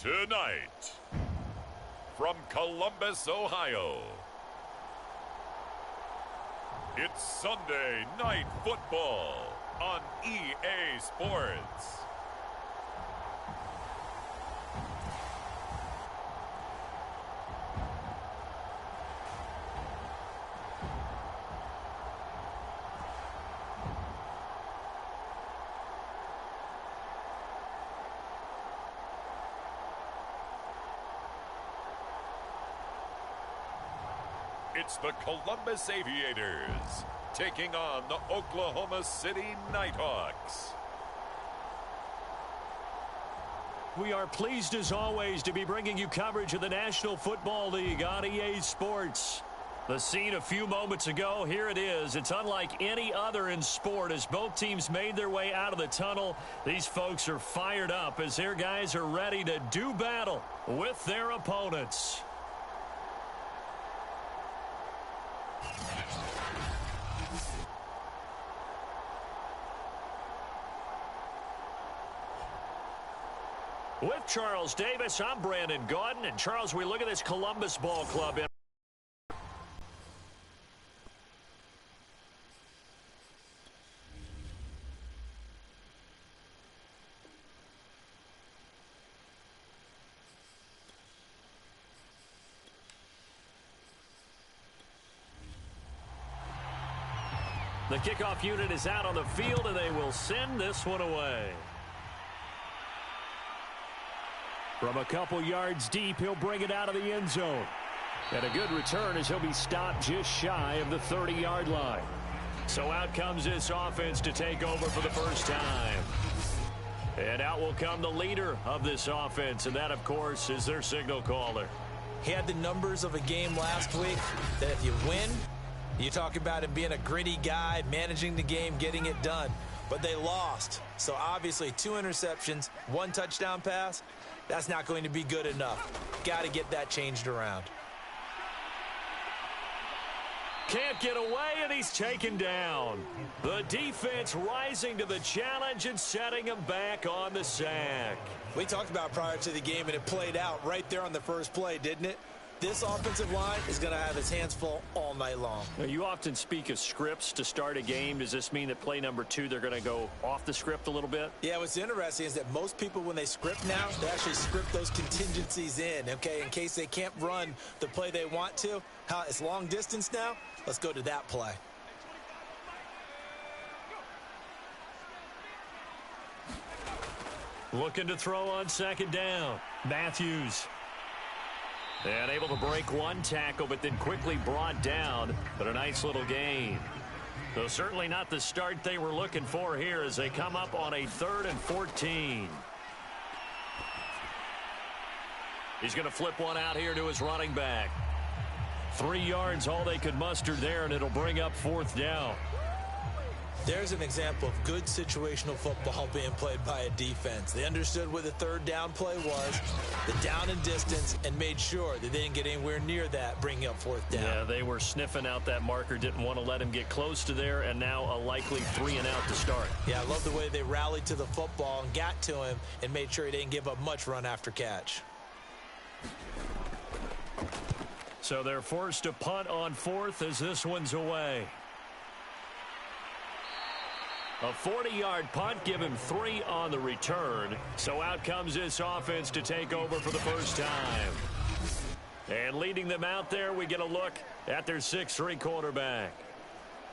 Tonight, from Columbus, Ohio, it's Sunday Night Football on EA Sports. It's the Columbus Aviators taking on the Oklahoma City Nighthawks. We are pleased as always to be bringing you coverage of the National Football League on EA Sports. The scene a few moments ago, here it is. It's unlike any other in sport as both teams made their way out of the tunnel. These folks are fired up as their guys are ready to do battle with their opponents. With Charles Davis, I'm Brandon Gaudin. And Charles, we look at this Columbus Ball Club. The kickoff unit is out on the field, and they will send this one away. From a couple yards deep, he'll bring it out of the end zone. And a good return as he'll be stopped just shy of the 30-yard line. So out comes this offense to take over for the first time. And out will come the leader of this offense, and that, of course, is their signal caller. He had the numbers of a game last week that if you win, you talk about him being a gritty guy, managing the game, getting it done. But they lost. So obviously 2 interceptions, 1 touchdown pass. That's not going to be good enough. Got to get that changed around. Can't get away, and he's taken down. The defense rising to the challenge and setting him back on the sack. We talked about prior to the game, and it played out right there on the first play, didn't it? This offensive line is going to have its hands full all night long. Now, you often speak of scripts to start a game. Does this mean that play number 2, they're going to go off the script a little bit? Yeah, what's interesting is that most people, when they script now, they actually script those contingencies in, okay, in case they can't run the play they want to. It's long distance now. Let's go to that play. Looking to throw on second down. Matthews. And able to break 1 tackle, but then quickly brought down. But a nice little gain. Though certainly not the start they were looking for here as they come up on a 3rd and 14. He's going to flip one out here to his running back. 3 yards, all they could muster there, and it'll bring up 4th down. There's an example of good situational football being played by a defense. They understood what the 3rd down play was, the down and distance, and made sure that they didn't get anywhere near that, bringing up 4th down. Yeah, they were sniffing out that marker, didn't want to let him get close to there, and now a likely 3 and out to start. Yeah, I love the way they rallied to the football and got to him and made sure he didn't give up much run after catch. So they're forced to punt on 4th as this one's away. A 40-yard punt, give him 3 on the return. So out comes this offense to take over for the first time. And leading them out there, we get a look at their 6'3" quarterback.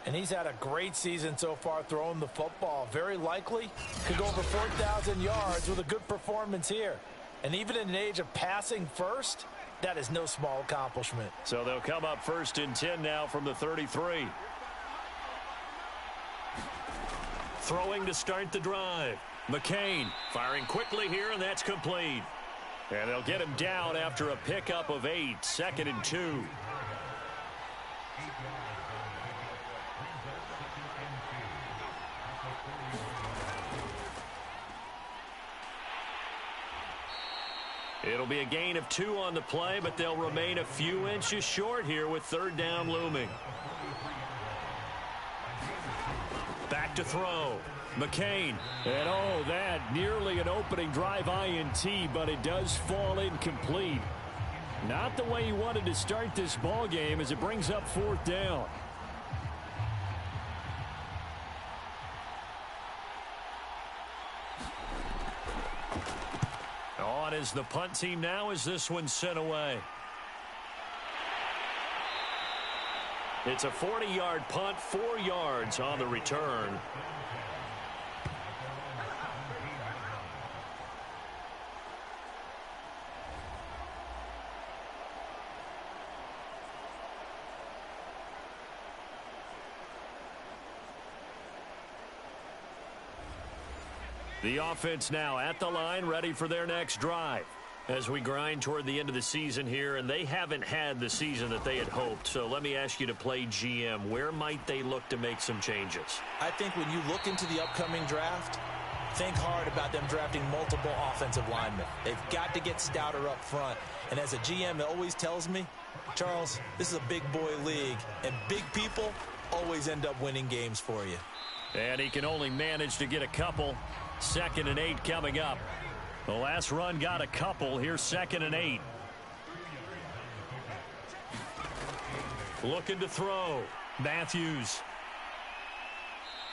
And he's had a great season so far throwing the football. Very likely could go over 4,000 yards with a good performance here. And even in an age of passing first, that is no small accomplishment. So they'll come up 1st and 10 now from the 33. Throwing to start the drive. McCain firing quickly here, and that's complete. And they'll get him down after a pickup of 8, 2nd and 2. It'll be a gain of 2 on the play, but they'll remain a few inches short here with 3rd down looming. Back to throw. McCain. And oh, that nearly an opening drive INT, but it does fall incomplete. Not the way he wanted to start this ball game as it brings up 4th down. On is the punt team now as this one's sent away. It's a 40-yard punt, 4 yards on the return. The offense now at the line, ready for their next drive. As we grind toward the end of the season here, and they haven't had the season that they had hoped. So let me ask you to play GM. Where might they look to make some changes? I think when you look into the upcoming draft, think hard about them drafting multiple offensive linemen. They've got to get stouter up front. And as a GM, it always tells me, Charles, this is a big boy league, and big people always end up winning games for you. And he can only manage to get a couple. 2nd and 8 coming up. The last run got a couple. Here's 2nd and 8. Looking to throw. Matthews.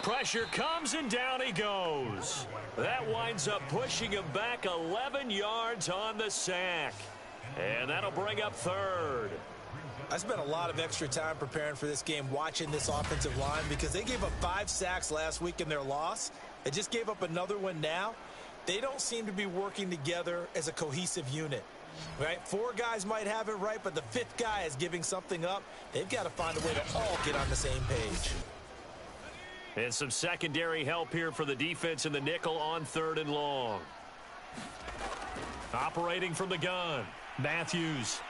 Pressure comes and down he goes. That winds up pushing him back 11 yards on the sack. And that'll bring up 3rd. I spent a lot of extra time preparing for this game watching this offensive line because they gave up 5 sacks last week in their loss. They just gave up another one now. They don't seem to be working together as a cohesive unit. Right? 4 guys might have it right, but the 5th guy is giving something up. They've got to find a way to all get on the same page. And some secondary help here for the defense in the nickel on 3rd and long. Operating from the gun. Matthews.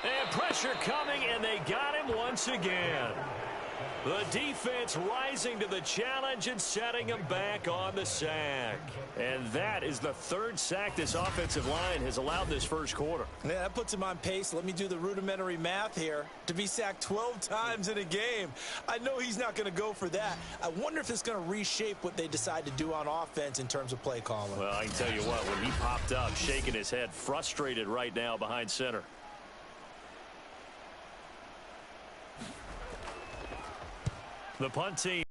And pressure coming, and they got him once again. The defense rising to the challenge and setting him back on the sack. And that is the 3rd sack this offensive line has allowed this first quarter. Yeah, that puts him on pace. Let me do the rudimentary math here. To be sacked 12 times in a game. I know he's not going to go for that. I wonder if it's going to reshape what they decide to do on offense in terms of play calling. Well, I can tell you what, when he popped up, shaking his head, frustrated right now behind center. The punt team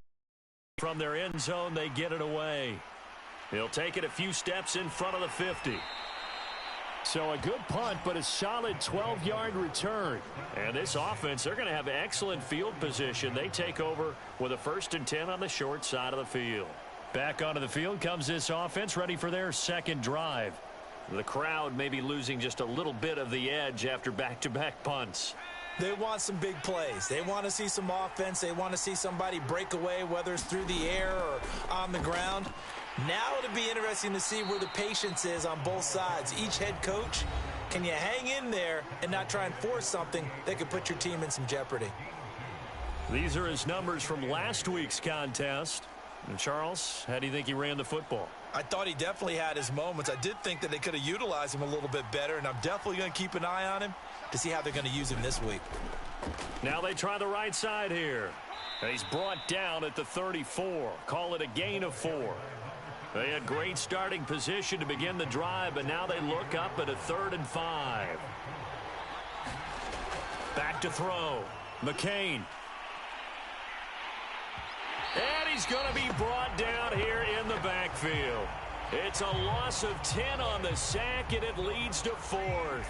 from their end zone, they get it away. He'll take it a few steps in front of the 50. So a good punt, but a solid 12-yard return. And this offense, they're going to have excellent field position. They take over with a 1st and 10 on the short side of the field. Back onto the field comes this offense, ready for their 2nd drive. The crowd may be losing just a little bit of the edge after back-to-back punts. They want some big plays. They want to see some offense. They want to see somebody break away, whether it's through the air or on the ground. Now it'll be interesting to see where the patience is on both sides. Each head coach, can you hang in there and not try and force something that could put your team in some jeopardy? These are his numbers from last week's contest. And Charles, how do you think he ran the football? I thought he definitely had his moments. I did think that they could have utilized him a little bit better, and I'm definitely going to keep an eye on him to see how they're going to use him this week. Now they try the right side here. And he's brought down at the 34. Call it a gain of 4. They had great starting position to begin the drive, but now they look up at a 3rd and 5. Back to throw. McCain. And he's going to be brought down here in the backfield. It's a loss of 10 on the sack, and it leads to 4th.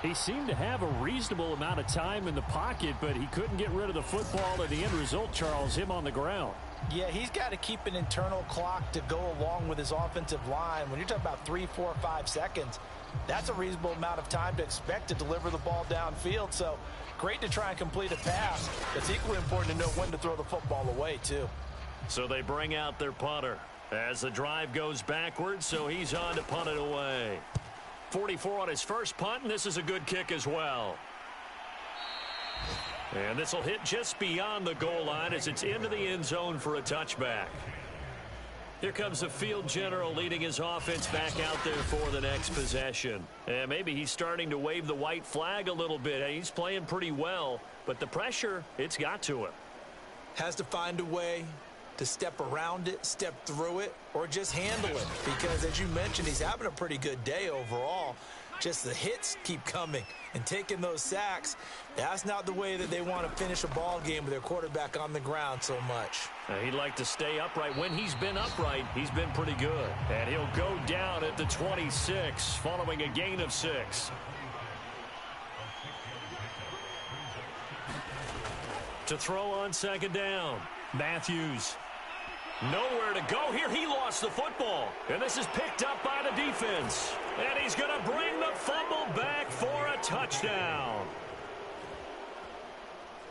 He seemed to have a reasonable amount of time in the pocket, but he couldn't get rid of the football, and the end result, Charles, him on the ground. Yeah, he's got to keep an internal clock to go along with his offensive line. When you're talking about 3, 4, 5 seconds, that's a reasonable amount of time to expect to deliver the ball downfield. So great to try and complete a pass. It's equally important to know when to throw the football away, too. So they bring out their punter as the drive goes backwards, so he's on to punt it away. 44 on his first punt, and this is a good kick as well. And this will hit just beyond the goal line as it's into the end zone for a touchback. Here comes the field general leading his offense back out there for the next possession. And maybe he's starting to wave the white flag a little bit. He's playing pretty well, but the pressure, it's got to him. Has to find a way to step around it, step through it, or just handle it. Because, as you mentioned, he's having a pretty good day overall. Just the hits keep coming and taking those sacks. That's not the way that they want to finish a ball game with their quarterback on the ground so much. He'd like to stay upright. When he's been upright, he's been pretty good. And he'll go down at the 26 following a gain of 6. To throw on second down, Matthews. Nowhere to go here. He lost the football. And this is picked up by the defense. And he's going to bring the fumble back for a touchdown.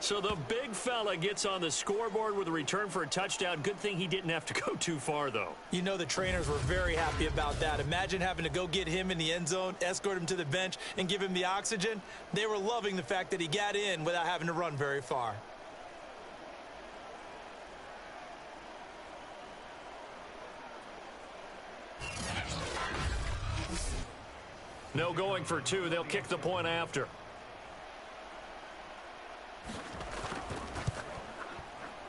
So the big fella gets on the scoreboard with a return for a touchdown. Good thing he didn't have to go too far, though. You know the trainers were very happy about that. Imagine having to go get him in the end zone, escort him to the bench, and give him the oxygen. They were loving the fact that he got in without having to run very far. No going for 2. They'll kick the point after.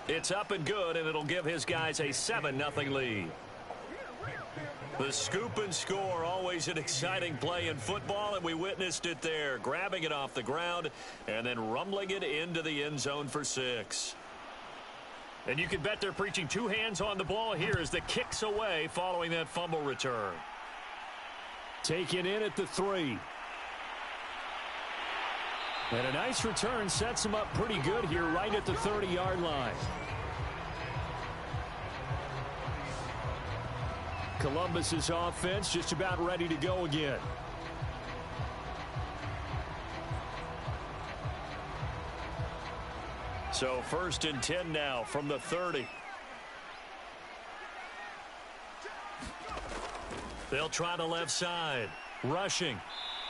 It's up and good, and it'll give his guys a 7-0 lead. The scoop and score, always an exciting play in football, and we witnessed it there. Grabbing it off the ground and then rumbling it into the end zone for 6. And you can bet they're preaching 2 hands on the ball here as the kicks away following that fumble return. Taken in at the 3. And a nice return sets him up pretty good here right at the 30-yard line. Columbus's offense just about ready to go again. So 1st and 10 now from the 30. They'll try the left side. Rushing.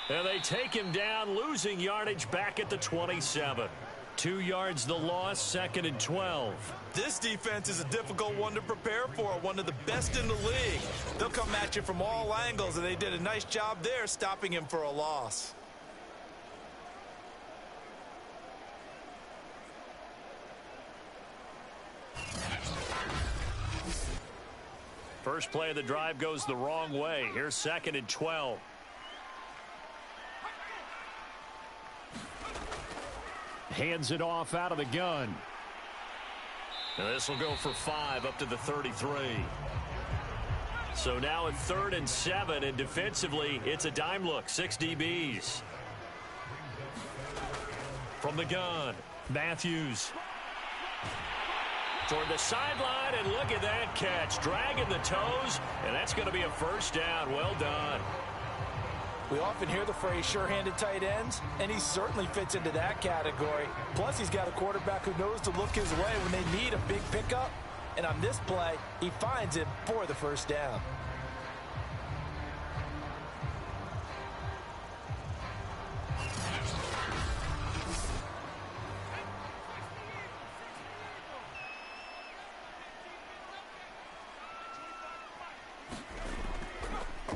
And they take him down, losing yardage back at the 27. 2 yards the loss, 2nd and 12. This defense is a difficult one to prepare for, one of the best in the league. They'll come at you from all angles, and they did a nice job there stopping him for a loss. First play of the drive goes the wrong way. Here's 2nd and 12. Hands it off out of the gun. And this will go for 5 up to the 33. So now at 3rd and 7, and defensively, it's a dime look. 6 DBs. From the gun, Matthews. Toward the sideline, and look at that catch. Dragging the toes, and that's going to be a first down. Well done. We often hear the phrase sure-handed tight ends, and he certainly fits into that category. Plus, he's got a quarterback who knows to look his way when they need a big pickup. And on this play, he finds him for the first down.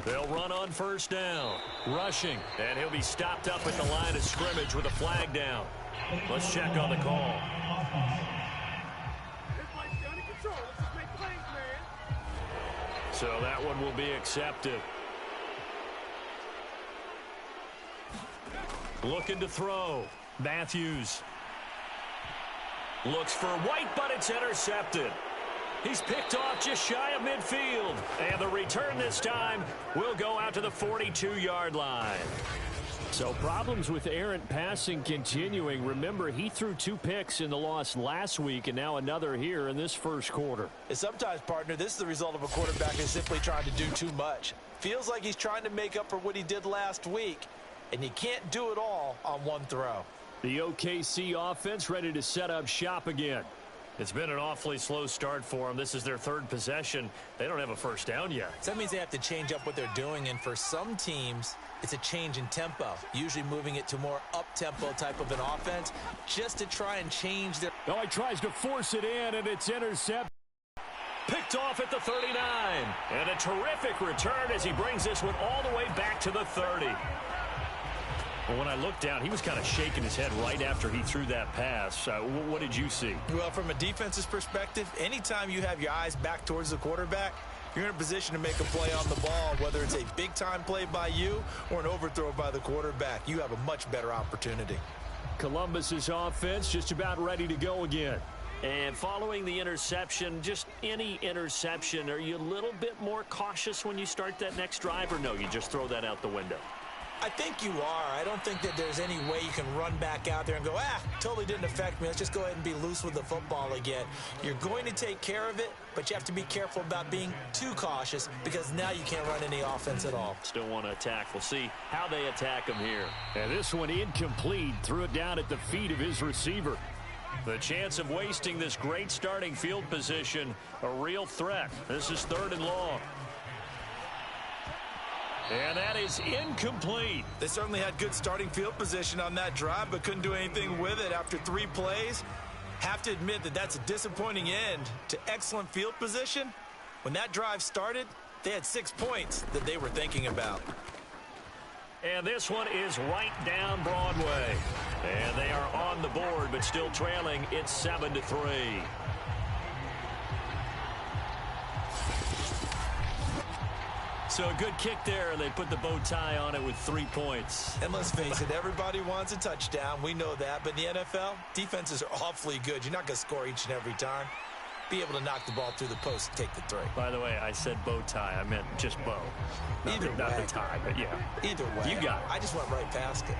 They'll run on first down. Rushing. And he'll be stopped up at the line of scrimmage with a flag down. Let's check on the call. So that one will be accepted. Looking to throw. Matthews. Looks for White, but it's intercepted. He's picked off just shy of midfield. And the return this time will go out to the 42-yard line. So problems with errant passing continuing. Remember, he threw 2 picks in the loss last week and now another here in this first quarter. And sometimes, partner, this is the result of a quarterback who's simply trying to do too much. Feels like he's trying to make up for what he did last week, and you can't do it all on one throw. The OKC offense ready to set up shop again. It's been an awfully slow start for them. This is their 3rd possession. They don't have a first down yet. So that means they have to change up what they're doing, and for some teams, it's a change in tempo, usually moving it to more up-tempo type of an offense just to try and change their... Oh, he tries to force it in, and it's intercepted. Picked off at the 39. And a terrific return as he brings this one all the way back to the 30. Well, when I looked down, he was kind of shaking his head right after he threw that pass. What did you see? Well, from a defense's perspective, anytime you have your eyes back towards the quarterback, you're in a position to make a play on the ball, whether it's a big-time play by you or an overthrow by the quarterback. You have a much better opportunity. Columbus's offense just about ready to go again. And following the interception, just any interception, are you a little bit more cautious when you start that next drive, or no, you just throw that out the window? I think you are. I don't think that there's any way you can run back out there and go, totally didn't affect me. Let's just go ahead and be loose with the football again. You're going to take care of it, but you have to be careful about being too cautious because now you can't run any offense at all. Still want to attack. We'll see how they attack him here. And this one incomplete. Threw it down at the feet of his receiver. The chance of wasting this great starting field position, a real threat. This is 3rd and long. And that is incomplete. They certainly had good starting field position on that drive, but couldn't do anything with it after 3 plays. Have to admit that that's a disappointing end to excellent field position. When that drive started, they had 6 points that they were thinking about. And this one is right down Broadway. And they are on the board, but still trailing. It's 7-3. So a good kick there, and they put the bow tie on it with 3 points. And let's face it, everybody wants a touchdown. We know that. But in the NFL, defenses are awfully good. You're not going to score each and every time. Be able to knock the ball through the post and take the 3. By the way, I said bow tie. I meant just bow. Not the tie, but yeah. Either way. You got it. I just went right past it.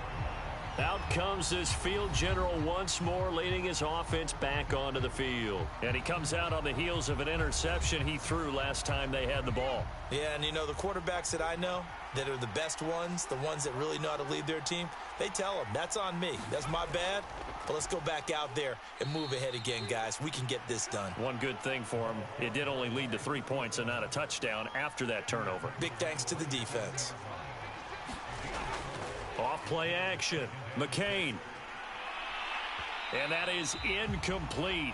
Out comes this field general once more, leading his offense back onto the field. And he comes out on the heels of an interception he threw last time they had the ball. Yeah, and you know, the quarterbacks that I know that are the best ones, the ones that really know how to lead their team, they tell them, that's on me. That's my bad. But let's go back out there and move ahead again, guys. We can get this done. One good thing for him, it did only lead to 3 points and not a touchdown after that turnover. Big thanks to the defense. Off play action. McCain. And that is incomplete.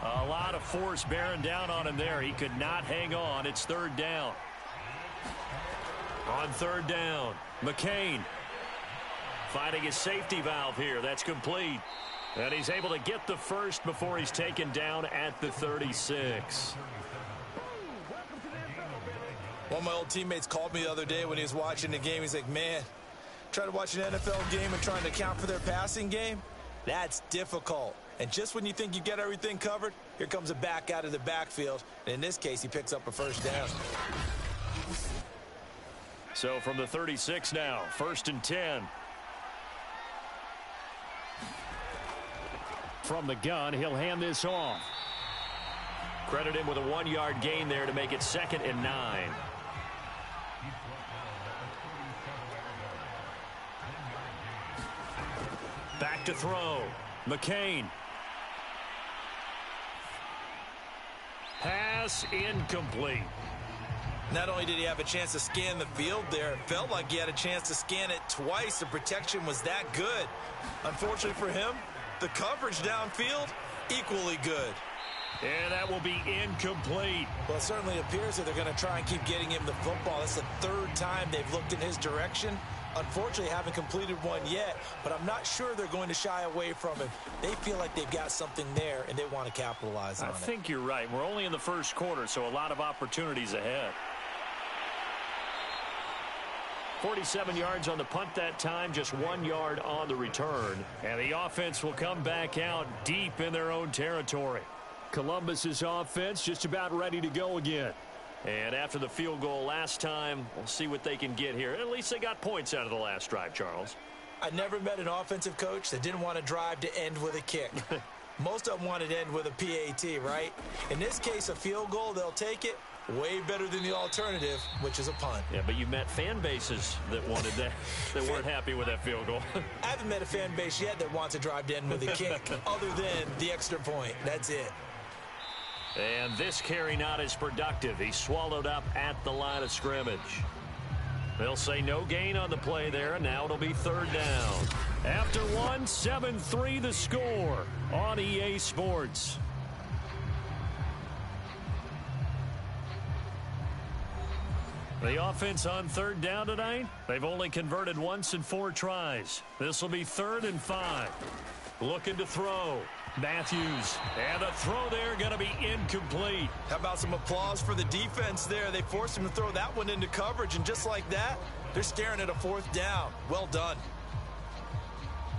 A lot of force bearing down on him there. He could not hang on. It's 3rd down. On 3rd down, McCain finding his safety valve here. That's complete. And he's able to get the first before he's taken down at the 36. One of my old teammates called me the other day when he was watching the game. He's like, man, trying to watch an NFL game and trying to account for their passing game, that's difficult. And just when you think you get everything covered, here comes a back out of the backfield. And in this case, he picks up a 1st down. So from the 36 now, 1st and 10. From the gun, he'll hand this off. Credit him with a 1-yard gain there to make it 2nd and 9. Back to throw. McCain. Pass incomplete. Not only did he have a chance to scan the field there, it felt like he had a chance to scan it twice. The protection was that good. Unfortunately for him, the coverage downfield, equally good. And that will be incomplete. Well, it certainly appears that they're going to try and keep getting him the football. That's the 3rd time they've looked in his direction. Unfortunately, haven't completed one yet, but I'm not sure they're going to shy away from it. They feel like they've got something there, and they want to capitalize on it. I think you're right. We're only in the 1st quarter, so a lot of opportunities ahead. 47 yards on the punt that time, just 1 yard on the return. And the offense will come back out deep in their own territory. Columbus's offense just about ready to go again. And after the field goal last time, we'll see what they can get here. At least they got points out of the last drive, Charles. I never met an offensive coach that didn't want to drive to end with a kick. Most of them wanted to end with a PAT, right? In this case, a field goal, they'll take it. Way better than the alternative, which is a punt. Yeah, but you met fan bases that wanted that, that weren't happy with that field goal. I haven't met a fan base yet that wants to drive to end with a kick, other than the extra point. That's it. And this carry not as productive. He's swallowed up at the line of scrimmage. They'll say no gain on the play there, and now it'll be 3rd down. After 1, 7-3 the score on EA Sports. The offense on third down tonight, they've only converted once in 4 tries. This will be 3rd and 5. Looking to throw. Matthews. And the throw there going to be incomplete. How about some applause for the defense there? They forced him to throw that one into coverage, and just like that, they're staring at a 4th down. Well done.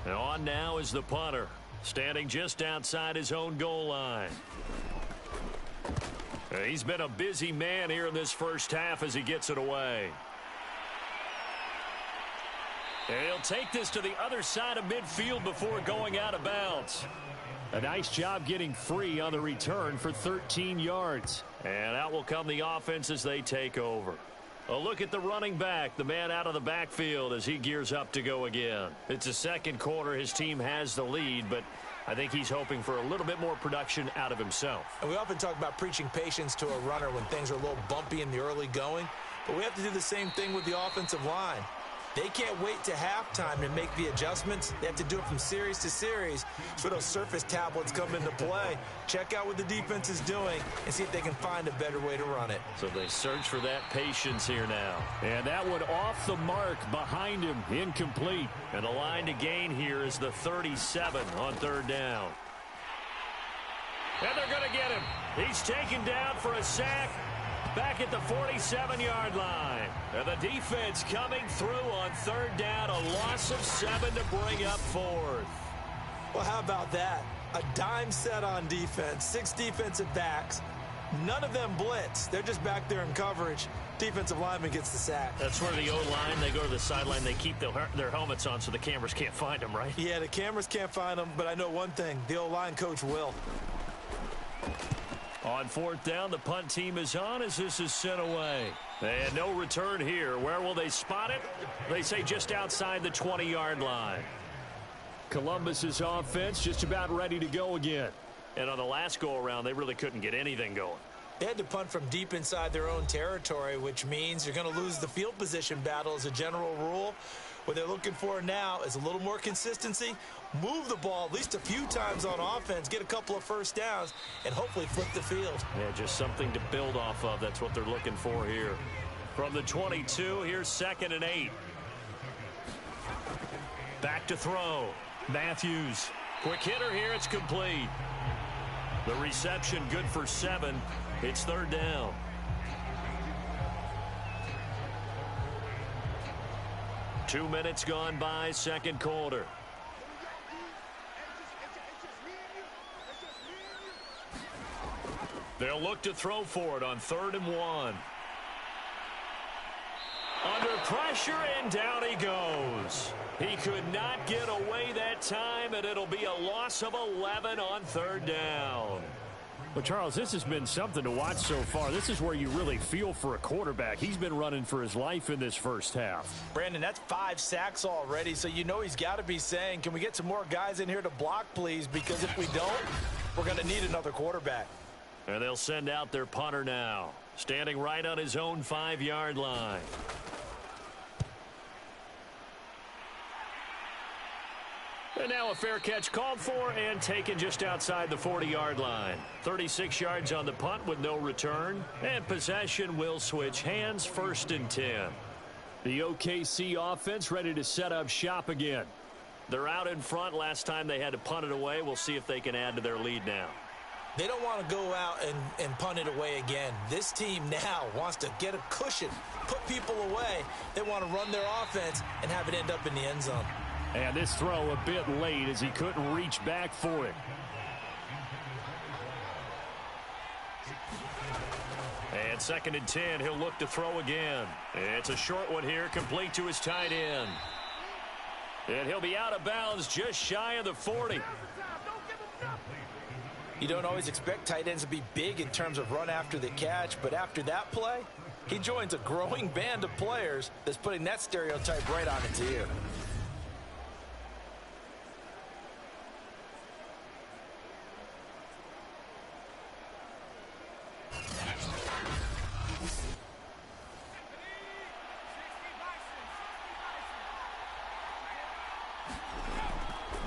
And on now is the punter, standing just outside his own goal line. He's been a busy man here in this first half as he gets it away. And he'll take this to the other side of midfield before going out of bounds. A nice job getting free on the return for 13 yards. And out will come the offense as they take over. A look at the running back, the man out of the backfield as he gears up to go again. It's the second quarter. His team has the lead, but I think he's hoping for a little bit more production out of himself. And we often talk about preaching patience to a runner when things are a little bumpy in the early going, but we have to do the same thing with the offensive line. They can't wait to halftime to make the adjustments. They have to do it from series to series. So those surface tablets come into play. Check out what the defense is doing and see if they can find a better way to run it. So they search for that patience here now. And that one off the mark behind him, incomplete. And the line to gain here is the 37 on 3rd down. And they're going to get him. He's taken down for a sack. Back at the 47-yard line. And the defense coming through on 3rd down. A loss of 7 to bring up 4th. Well, how about that? A dime set on defense. 6 defensive backs. None of them blitz. They're just back there in coverage. Defensive lineman gets the sack. That's where the O-line, they go to the sideline. They keep their helmets on so the cameras can't find them, right? Yeah, the cameras can't find them, but I know one thing. The O-line coach will. On 4th down, the punt team is on as this is sent away. And no return here. Where will they spot it? They say just outside the 20-yard line. Columbus's offense just about ready to go again. And on the last go-around, they really couldn't get anything going. They had to punt from deep inside their own territory, which means you're going to lose the field position battle as a general rule. What they're looking for now is a little more consistency, move the ball at least a few times on offense, get a couple of first downs, and hopefully flip the field. Yeah, just something to build off of. That's what they're looking for here. From the 22, here's 2nd and 8. Back to throw. Matthews. Quick hitter here. It's complete. The reception good for 7. It's 3rd down. Two minutes gone by, second quarter. They'll look to throw for it on 3rd and 1. Under pressure, and down he goes. He could not get away that time, and it'll be a loss of 11 on 3rd down. Well, Charles, this has been something to watch so far. This is where you really feel for a quarterback. He's been running for his life in this first half. Brandon, that's 5 sacks already, so you know he's got to be saying, can we get some more guys in here to block, please? Because if we don't, we're going to need another quarterback. And they'll send out their punter now, standing right on his own 5-yard line. And now a fair catch called for and taken just outside the 40-yard line. 36 yards on the punt with no return. And possession will switch hands, 1st and 10. The OKC offense ready to set up shop again. They're out in front. Last time they had to punt it away. We'll see if they can add to their lead now. They don't want to go out and punt it away again. This team now wants to get a cushion, put people away. They want to run their offense and have it end up in the end zone. And this throw a bit late as he couldn't reach back for it. And 2nd and 10, he'll look to throw again. It's a short one here, complete to his tight end. And he'll be out of bounds just shy of the 40. You don't always expect tight ends to be big in terms of run after the catch, but after that play, he joins a growing band of players that's putting that stereotype right on its ear.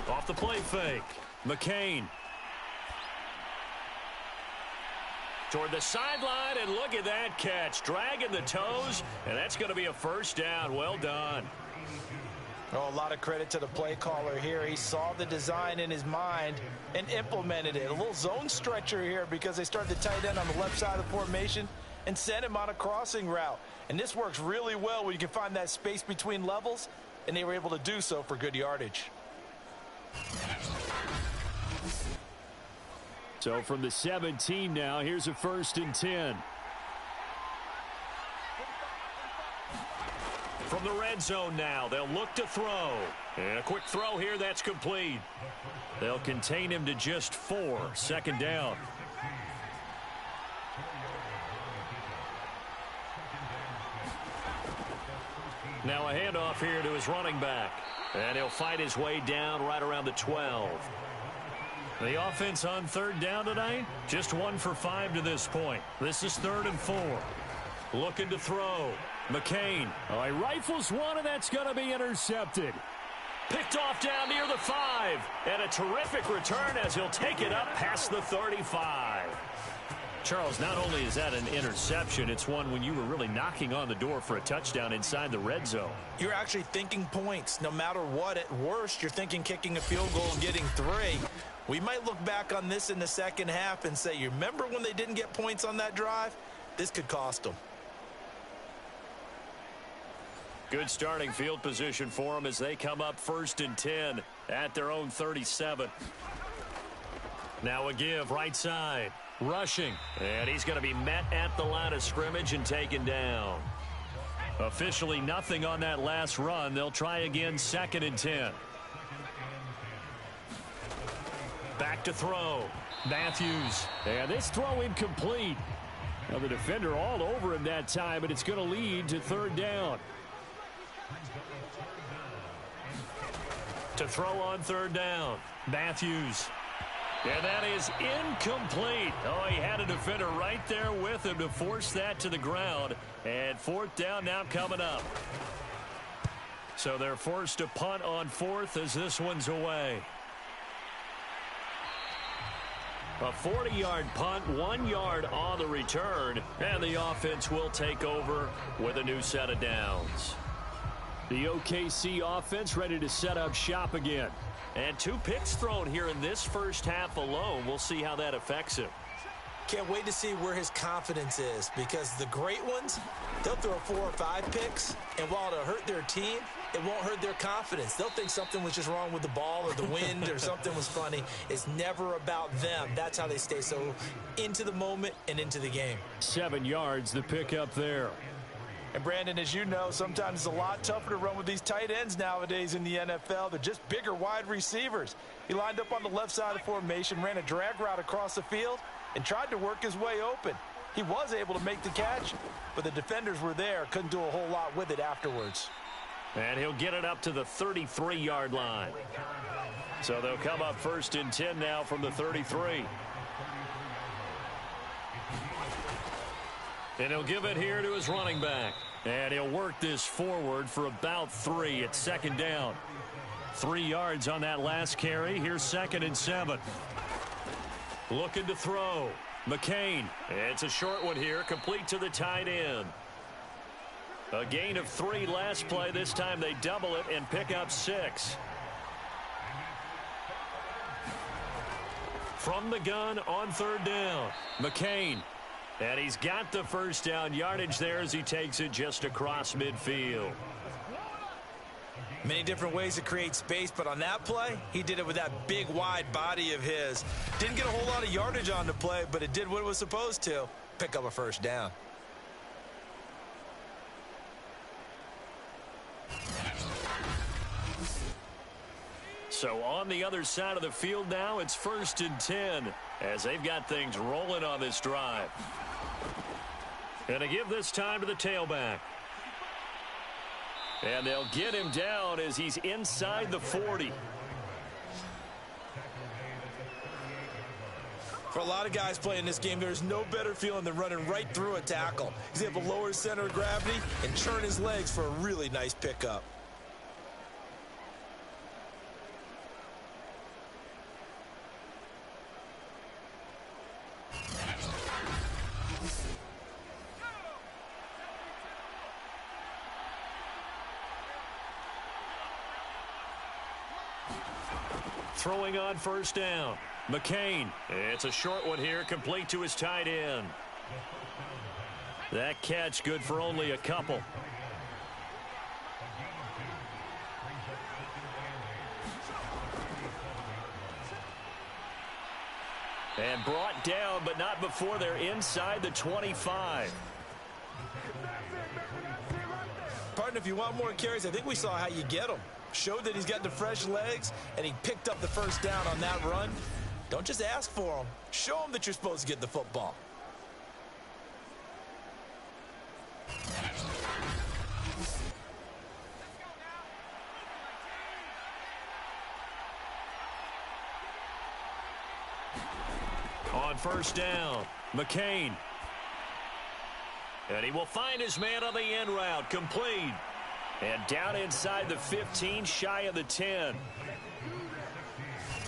Off the play fake. McCain. Toward the sideline, and look at that catch. Dragging the toes, and that's going to be a first down. Well done. Oh, a lot of credit to the play caller here. He saw the design in his mind and implemented it. A little zone stretcher here because they started the tight end on the left side of the formation and sent him on a crossing route. And this works really well when you can find that space between levels, and they were able to do so for good yardage. So from the 17 now, here's a 1st and 10. From the red zone now, they'll look to throw. And a quick throw here, that's complete. They'll contain him to just 4. 2nd down. Now a handoff here to his running back. And he'll fight his way down right around the 12. The offense on 3rd down tonight, just 1 for 5 to this point. This is 3rd and 4. Looking to throw. McCain. Oh, he rifles one, and that's going to be intercepted. Picked off down near the 5. And a terrific return as he'll take it up past the 35. Charles, not only is that an interception, it's one when you were really knocking on the door for a touchdown inside the red zone. You're actually thinking points. No matter what, at worst, you're thinking kicking a field goal and getting 3. We might look back on this in the second half and say, you remember when they didn't get points on that drive? This could cost them. Good starting field position for them as they come up 1st and 10 at their own 37. Now a give right side. Rushing. And he's going to be met at the line of scrimmage and taken down. Officially nothing on that last run. They'll try again 2nd and 10. Back to throw. Matthews. And this throw incomplete. Now the defender all over him that time, but it's going to lead to 3rd down. To throw on 3rd down. Matthews. And that is incomplete. Oh, he had a defender right there with him to force that to the ground. And 4th down now coming up. So they're forced to punt on 4th as this one's away. A 40-yard punt, 1 yard on the return, and the offense will take over with a new set of downs. The OKC offense ready to set up shop again. And 2 picks thrown here in this first half alone. We'll see how that affects him. Can't wait to see where his confidence is, because the great ones, they'll throw 4 or 5 picks, and while it'll hurt their team, it won't hurt their confidence. They'll think something was just wrong with the ball or the wind or something was funny. It's never about them. That's how they stay so into the moment and into the game. 7 yards, the pick up there. And Brandon, as you know, sometimes it's a lot tougher to run with these tight ends nowadays in the NFL. They're just bigger wide receivers. He lined up on the left side of the formation, ran a drag route across the field, and tried to work his way open. He was able to make the catch, but the defenders were there, couldn't do a whole lot with it afterwards. And he'll get it up to the 33-yard line. So they'll come up 1st and 10 now from the 33. And he'll give it here to his running back. And he'll work this forward for about 3 at 2nd down. 3 yards on that last carry. Here's 2nd and 7. Looking to throw. McCain. It's a short one here, complete to the tight end. A gain of 3 last play. This time they double it and pick up 6. From the gun on 3rd down. McCain. And he's got the first down yardage there as he takes it just across midfield. Many different ways to create space, but on that play, he did it with that big, wide body of his. Didn't get a whole lot of yardage on the play, but it did what it was supposed to. Pick up a first down. So on the other side of the field now, it's 1st and 10 as they've got things rolling on this drive. And to give this time to the tailback. And they'll get him down as he's inside the 40. For a lot of guys playing this game, there's no better feeling than running right through a tackle. He's able to lower his center of gravity and churn his legs for a really nice pickup. Throwing on first down. McCain. It's a short one here, complete to his tight end. That catch good for only a couple. And brought down, but not before they're inside the 25. Partner, if you want more carries, I think we saw how you get them. Showed that he's got the fresh legs, and he picked up the first down on that run. Don't just ask for them. Show them that you're supposed to get the football. On first down, McCain. And he will find his man on the end route, complete. And down inside the 15, shy of the 10.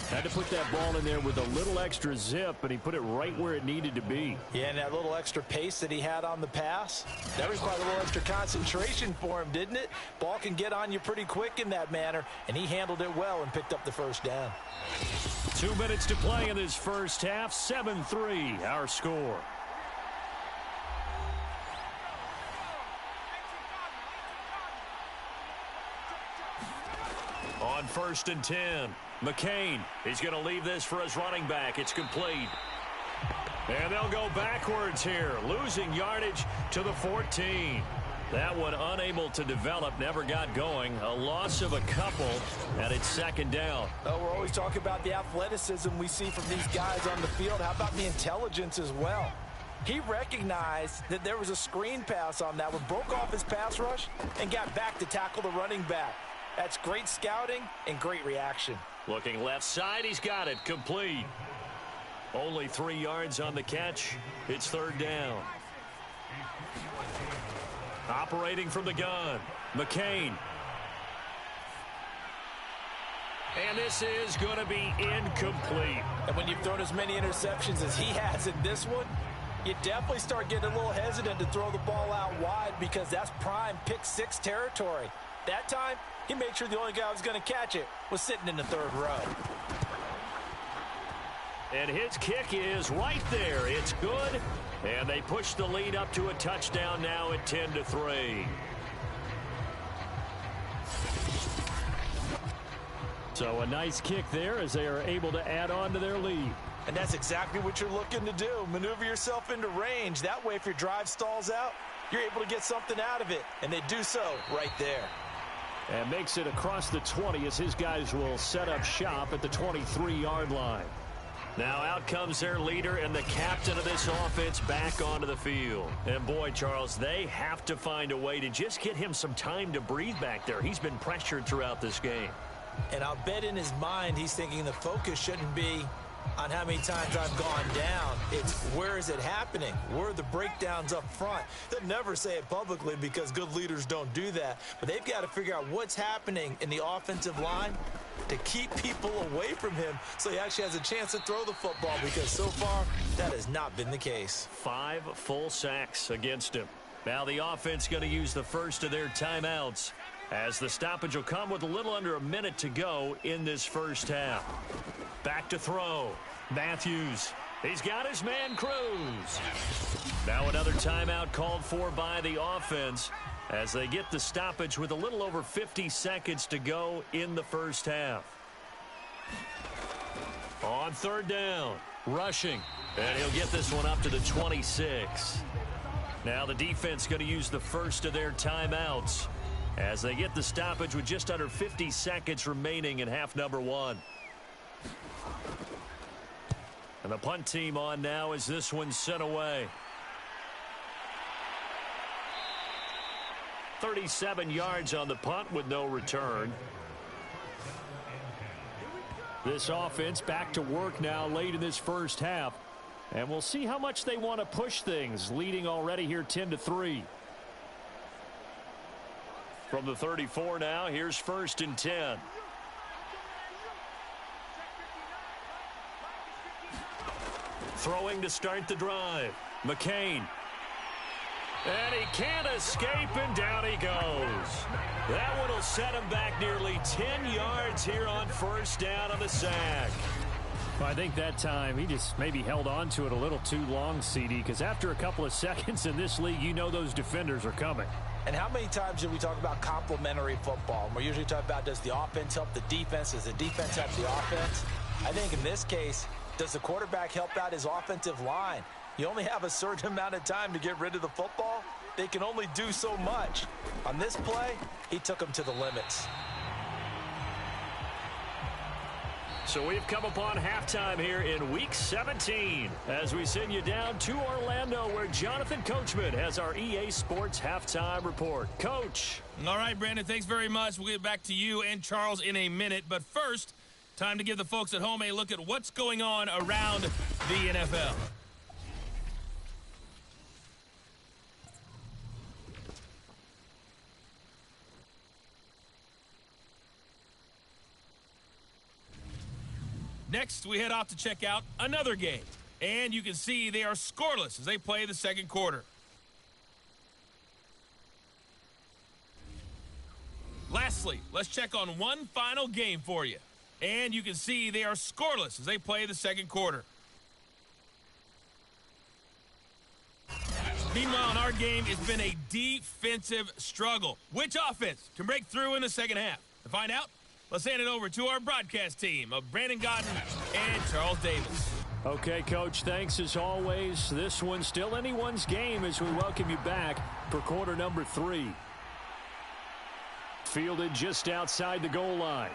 Had to put that ball in there with a little extra zip, but he put it right where it needed to be. Yeah, and that little extra pace that he had on the pass, that required a little extra concentration for him, didn't it? Ball can get on you pretty quick in that manner, and he handled it well and picked up the first down. 2 minutes to play in this first half. 7-3, our score. On first and 10, McCain. He's going to leave this for his running back. It's complete. And they'll go backwards here, losing yardage to the 14. That one unable to develop, never got going. A loss of a couple, and it's second down. Oh, we're always talking about the athleticism we see from these guys on the field. How about the intelligence as well? He recognized that there was a screen pass on that one, broke off his pass rush, and got back to tackle the running back. That's great scouting and great reaction. Looking left side, he's got it, complete. Only 3 yards on the catch. It's third down. Operating from the gun, McCain. And this is going to be incomplete. And when you've thrown as many interceptions as he has in this one, you definitely start getting a little hesitant to throw the ball out wide because that's prime pick six territory. That time, he made sure the only guy who was going to catch it was sitting in the third row. And his kick is right there. It's good. And they push the lead up to a touchdown now at 10-3. So a nice kick there as they are able to add on to their lead. And that's exactly what you're looking to do. Maneuver yourself into range. That way, if your drive stalls out, you're able to get something out of it. And they do so right there. And makes it across the 20 as his guys will set up shop at the 23-yard line. Now out comes their leader and the captain of this offense back onto the field. And boy, Charles, they have to find a way to just get him some time to breathe back there. He's been pressured throughout this game. And I'll bet in his mind he's thinking the focus shouldn't be on how many times I've gone down. It's where is it happening? Where are the breakdowns up front? They'll never say it publicly because good leaders don't do that. But they've got to figure out what's happening in the offensive line to keep people away from him so he actually has a chance to throw the football because so far that has not been the case. 5 full sacks against him. Now the offense going to use the first of their timeouts as the stoppage will come with a little under a minute to go in this first half. Back to throw. Matthews. He's got his man Cruz. Now another timeout called for by the offense as they get the stoppage with a little over 50 seconds to go in the first half. On third down, rushing. And he'll get this one up to the 26. Now the defense going to use the first of their timeouts as they get the stoppage with just under 50 seconds remaining in half number 1. And the punt team on now as this one's sent away. 37 yards on the punt with no return. This offense back to work now late in this first half. And we'll see how much they want to push things, leading already here 10-3. From the 34 now, here's first and 10. Throwing to start the drive. McCain. And he can't escape, and down he goes. That one will set him back nearly 10 yards here on first down on the sack. Well, I think that time he just maybe held on to it a little too long, CD, because after a couple of seconds in this league, you know those defenders are coming. And how many times do we talk about complementary football? And we're usually talking about, does the offense help the defense? Does the defense help the offense? I think in this case, does the quarterback help out his offensive line? You only have a certain amount of time to get rid of the football. They can only do so much. On this play, he took them to the limits. So we've come upon halftime here in Week 17 as we send you down to Orlando where Jonathan Coachman has our EA Sports Halftime Report. Coach. All right, Brandon, thanks very much. We'll get back to you and Charles in a minute. But first, time to give the folks at home a look at what's going on around the NFL. Next, we head off to check out another game. And you can see they are scoreless as they play the second quarter. Lastly, let's check on one final game for you. And you can see they are scoreless as they play the second quarter. Meanwhile, in our game, it's been a defensive struggle. Which offense can break through in the second half? To find out, let's hand it over to our broadcast team of Brandon Godden and Charles Davis. Okay, Coach, thanks as always. This one's still anyone's game as we welcome you back for quarter number 3. Fielded just outside the goal line.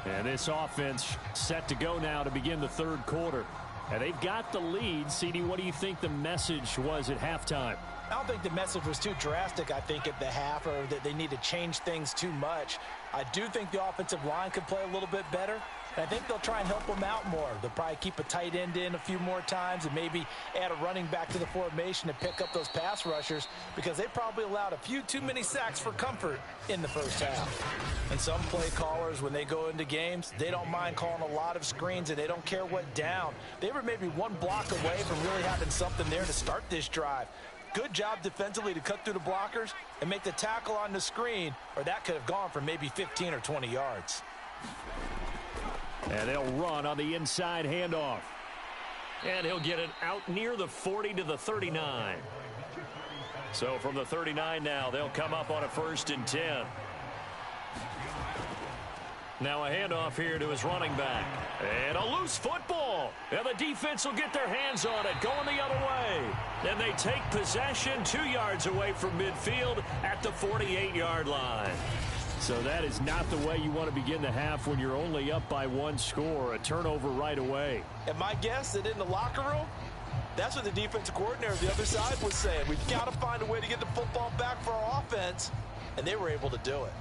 And this offense set to go now to begin the third quarter. And they've got the lead. CD, what do you think the message was at halftime? I don't think the message was too drastic, I think, at the half, or that they need to change things too much. I do think the offensive line could play a little bit better. And I think they'll try and help them out more. They'll probably keep a tight end in a few more times and maybe add a running back to the formation to pick up those pass rushers because they probably allowed a few too many sacks for comfort in the first half. And some play callers, when they go into games, they don't mind calling a lot of screens and they don't care what down. They were maybe one block away from really having something there to start this drive. Good job defensively to cut through the blockers and make the tackle on the screen, or that could have gone for maybe 15 or 20 yards. And they'll run on the inside handoff. And he'll get it out near the 40 to the 39. So from the 39 now, they'll come up on a 1st and 10. Now a handoff here to his running back. And a loose football. And the defense will get their hands on it, going the other way. Then they take possession 2 yards away from midfield at the 48-yard line. So that is not the way you want to begin the half when you're only up by 1 score. A turnover right away. And my guess that in the locker room, that's what the defensive coordinator of the other side was saying. We've got to find a way to get the football back for our offense. And they were able to do it.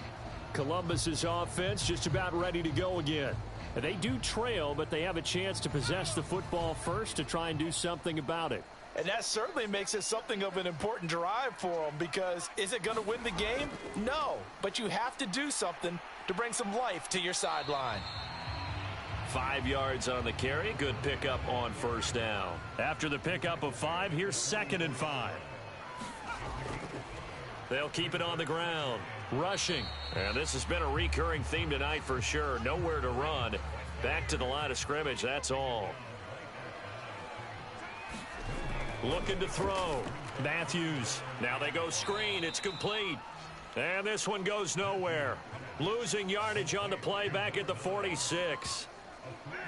Columbus's offense just about ready to go again. They do trail, but they have a chance to possess the football first to try and do something about it. And that certainly makes it something of an important drive for them because is it going to win the game? No, but you have to do something to bring some life to your sideline. 5 yards on the carry. Good pickup on first down. After the pickup of 5, here's 2nd and 5. They'll keep it on the ground. Rushing. And this has been a recurring theme tonight for sure. Nowhere to run. Back to the line of scrimmage, that's all. Looking to throw. Matthews. Now they go screen. It's complete. And this one goes nowhere. Losing yardage on the play back at the 46.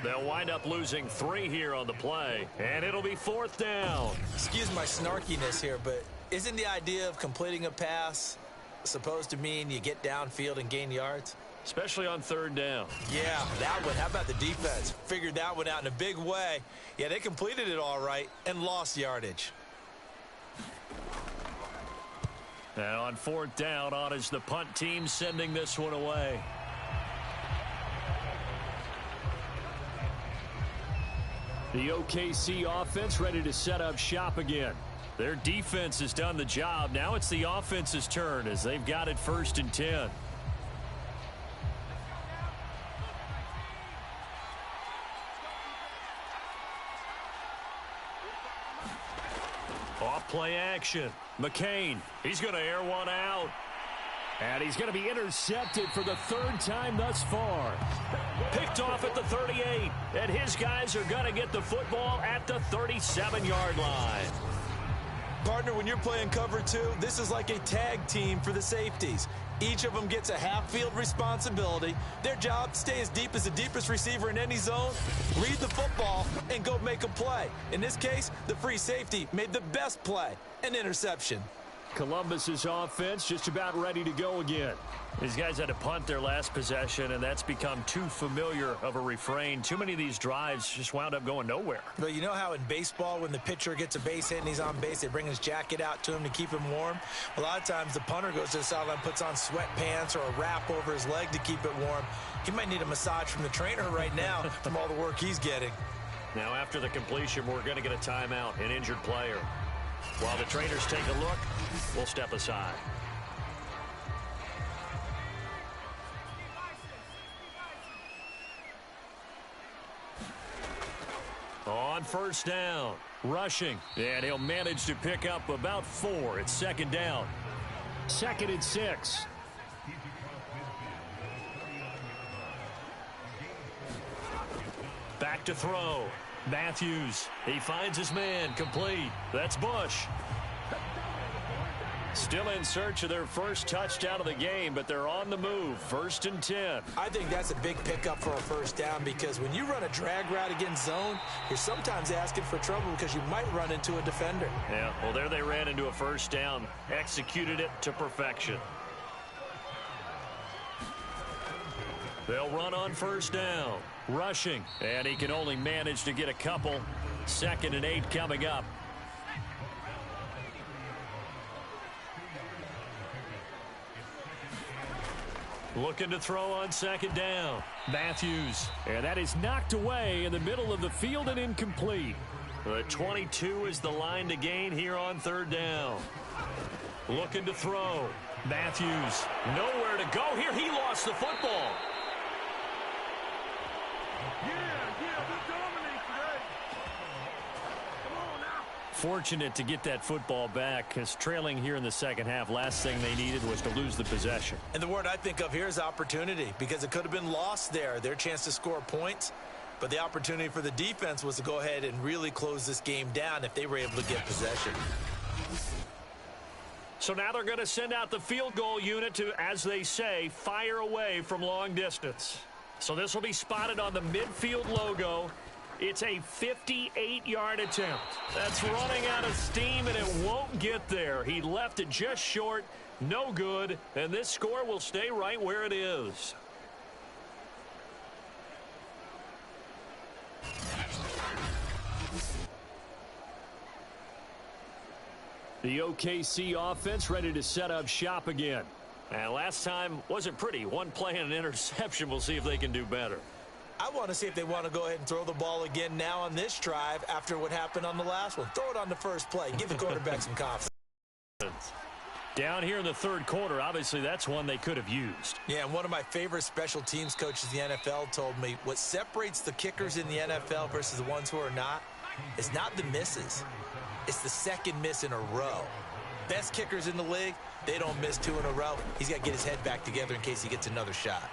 They'll wind up losing 3 here on the play. And it'll be 4th down. Excuse my snarkiness here, but isn't the idea of completing a pass supposed to mean you get downfield and gain yards? Especially on 3rd down. Yeah, that one. How about the defense? Figured that one out in a big way. Yeah, they completed it all right and lost yardage. Now on 4th down, on is the punt team sending this one away. The OKC offense ready to set up shop again. Their defense has done the job. Now it's the offense's turn as they've got it 1st and 10. Play action. McCain, he's going to air one out. And he's going to be intercepted for the third time thus far. Picked off at the 38. And his guys are going to get the football at the 37-yard line. Partner, when you're playing cover two, this is like a tag team for the safeties. Each of them gets a half-field responsibility. Their job, stay as deep as the deepest receiver in any zone, read the football, and go make a play. In this case, the free safety made the best play, an interception. Columbus's offense just about ready to go again. These guys had to punt their last possession, and that's become too familiar of a refrain. Too many of these drives just wound up going nowhere. But you know how in baseball, when the pitcher gets a base hit and he's on base, they bring his jacket out to him to keep him warm? A lot of times the punter goes to the sideline, puts on sweatpants or a wrap over his leg to keep it warm. He might need a massage from the trainer right now from all the work he's getting. Now, after the completion, we're going to get a timeout, an injured player. While the trainers take a look, we'll step aside. On first down, rushing, and he'll manage to pick up about 4. It's second down. 2nd and 6. Back to throw. Matthews, he finds his man, complete. That's Bush. Still in search of their first touchdown of the game, but they're on the move. 1st and 10. I think that's a big pickup for a first down because when you run a drag route against zone, you're sometimes asking for trouble because you might run into a defender. Yeah, well, there they ran into a first down, executed it to perfection. They'll run on first down, rushing, and he can only manage to get a couple. 2nd and 8 coming up. Looking to throw on 2nd down. Matthews. And that is knocked away in the middle of the field and incomplete. The 22 is the line to gain here on 3rd down. Looking to throw. Matthews. Nowhere to go here. He lost the football. Fortunate to get that football back because trailing here in the second half, last thing they needed was to lose the possession. And the word I think of here is opportunity because it could have been lost there, their chance to score points. But the opportunity for the defense was to go ahead and really close this game down if they were able to get possession. So now they're going to send out the field goal unit to, as they say, fire away from long distance. So this will be spotted on the midfield logo. It's a 58-yard attempt. That's running out of steam, and it won't get there. He left it just short, no good, and this score will stay right where it is. The OKC offense ready to set up shop again. And last time wasn't pretty. One play and an interception. We'll see if they can do better. I want to see if they want to go ahead and throw the ball again now on this drive after what happened on the last one. Throw it on the first play. Give the quarterback some confidence. Down here in the 3rd quarter, obviously that's one they could have used. Yeah, and one of my favorite special teams coaches in the NFL told me what separates the kickers in the NFL versus the ones who are not is not the misses. It's the second miss in a row. Best kickers in the league, they don't miss 2 in a row. He's got to get his head back together in case he gets another shot.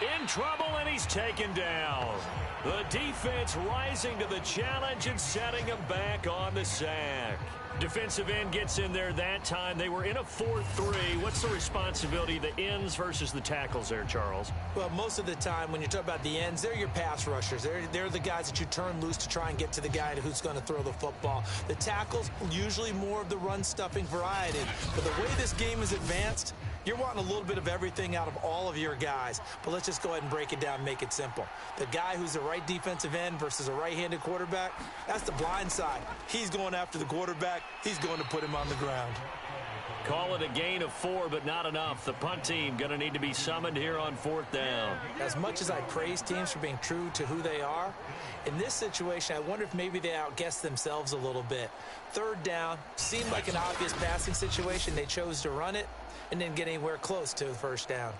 In trouble, and he's taken down. The defense rising to the challenge and setting him back on the sack. Defensive end gets in there that time. They were in a 4-3. What's the responsibility of the ends versus the tackles there, Charles? Well, most of the time when you talk about the ends, they're your pass rushers. They're the guys that you turn loose to try and get to the guy who's going to throw the football. The tackles, usually more of the run-stuffing variety. But the way this game is advanced, you're wanting a little bit of everything out of all of your guys. But let's just go ahead and break it down and make it simple. The guy who's the right defensive end versus a right-handed quarterback, that's the blind side. He's going after the quarterback. He's going to put him on the ground. Call it a gain of 4, but not enough. The punt team going to need to be summoned here on 4th down. As much as I praise teams for being true to who they are, in this situation, I wonder if maybe they outguessed themselves a little bit. 3rd down, seemed like an obvious passing situation. They chose to run it and didn't get anywhere close to the 1st down.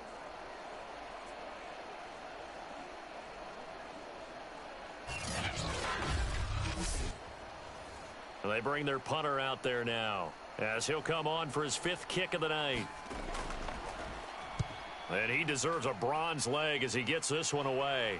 They bring their punter out there now as he'll come on for his 5th kick of the night. And he deserves a bronze leg as he gets this one away.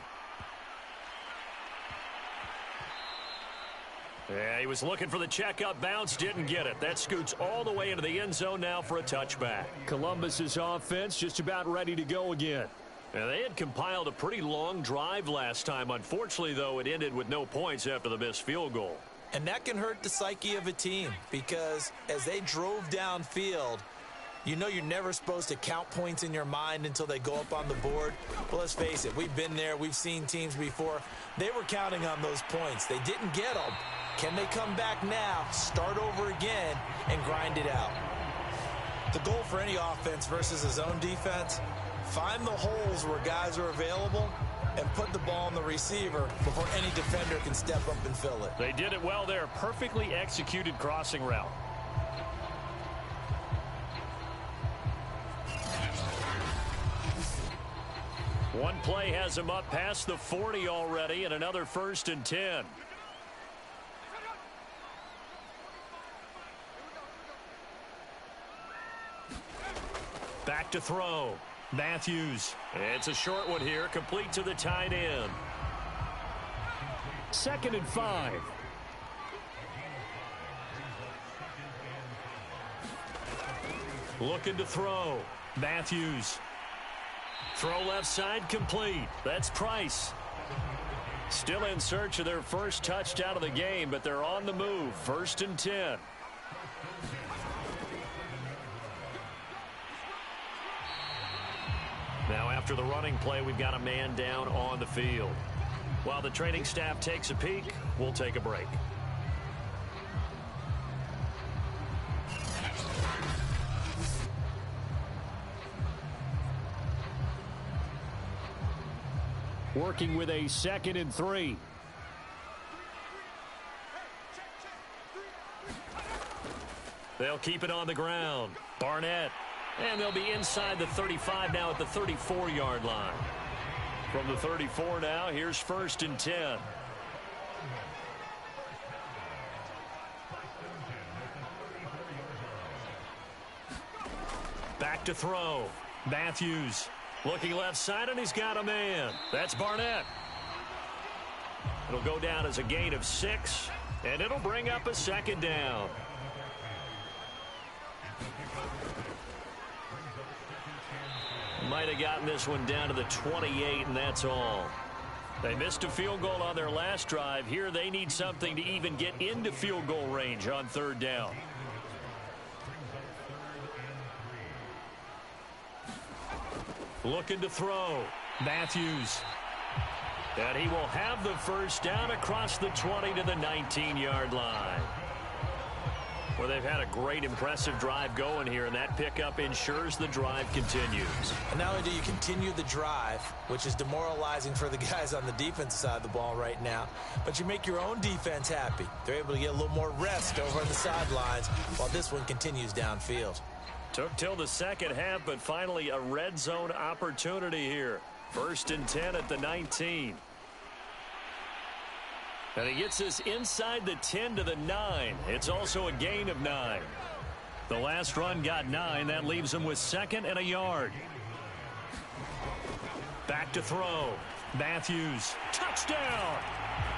Yeah, he was looking for the checkup bounce, didn't get it. That scoots all the way into the end zone now for a touchback. Columbus's offense just about ready to go again. Yeah, they had compiled a pretty long drive last time. Unfortunately, though, it ended with no points after the missed field goal. And that can hurt the psyche of a team because as they drove downfield, you know you're never supposed to count points in your mind until they go up on the board. Well, let's face it, we've been there. We've seen teams before. They were counting on those points. They didn't get them. Can they come back now, start over again, and grind it out? The goal for any offense versus a zone defense, find the holes where guys are available and put the ball on the receiver before any defender can step up and fill it. They did it well there. Perfectly executed crossing route. One play has him up past the 40 already, and another 1st and 10. Back to throw. Matthews. It's a short one here, complete to the tight end. 2nd and 5. Looking to throw. Matthews. Throw left side complete. That's Price. Still in search of their first touchdown of the game, but they're on the move. 1st and 10. Now after the running play, we've got a man down on the field. While the training staff takes a peek, we'll take a break. Working with a 2nd and 3. They'll keep it on the ground. Barnett. And they'll be inside the 35 now at the 34-yard line. From the 34 now, here's 1st and 10. Back to throw. Matthews looking left side, and he's got a man. That's Barnett. It'll go down as a gain of 6, and it'll bring up a 2nd down. Might have gotten this one down to the 28, and that's all. They missed a field goal on their last drive. Here they need something to even get into field goal range on 3rd down. Looking to throw. Matthews. And he will have the 1st down across the 20 to the 19-yard line. Well, they've had a great, impressive drive going here, and that pickup ensures the drive continues. And not only do you continue the drive, which is demoralizing for the guys on the defensive side of the ball right now, but you make your own defense happy. They're able to get a little more rest over on the sidelines while this one continues downfield. Took till the 2nd half, but finally a red zone opportunity here. 1st and 10 at the 19. And he gets us inside the 10 to the 9. It's also a gain of 9. The last run got 9. That leaves him with 2nd and a yard. Back to throw. Matthews. Touchdown.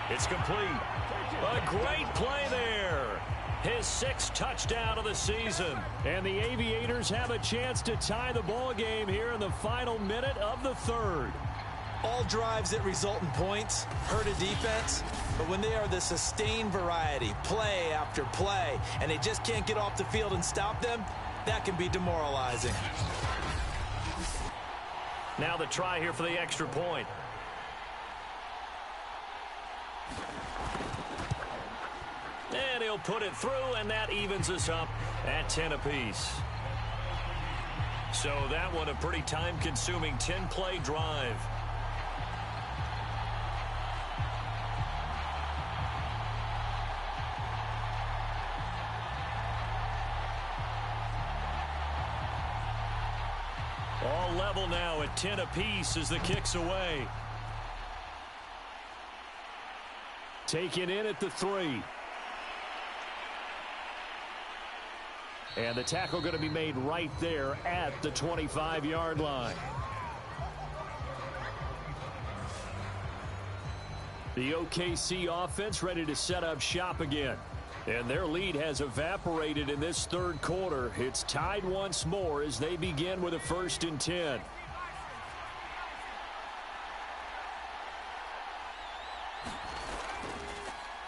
It's complete. A great play there. His 6th touchdown of the season. And the Aviators have a chance to tie the ball game here in the final minute of the 3rd. All drives that result in points hurt a defense, but when they are the sustained variety, play after play, and they just can't get off the field and stop them, that can be demoralizing. Now the try here for the extra point. And he'll put it through, and that evens us up at 10 apiece. So that one a pretty time-consuming 10-play drive. All level now at 10 apiece as the kick's away. Taken in at the 3. And the tackle going to be made right there at the 25-yard line. The OKC offense ready to set up shop again. And their lead has evaporated in this third quarter. It's tied once more as they begin with a 1st and 10.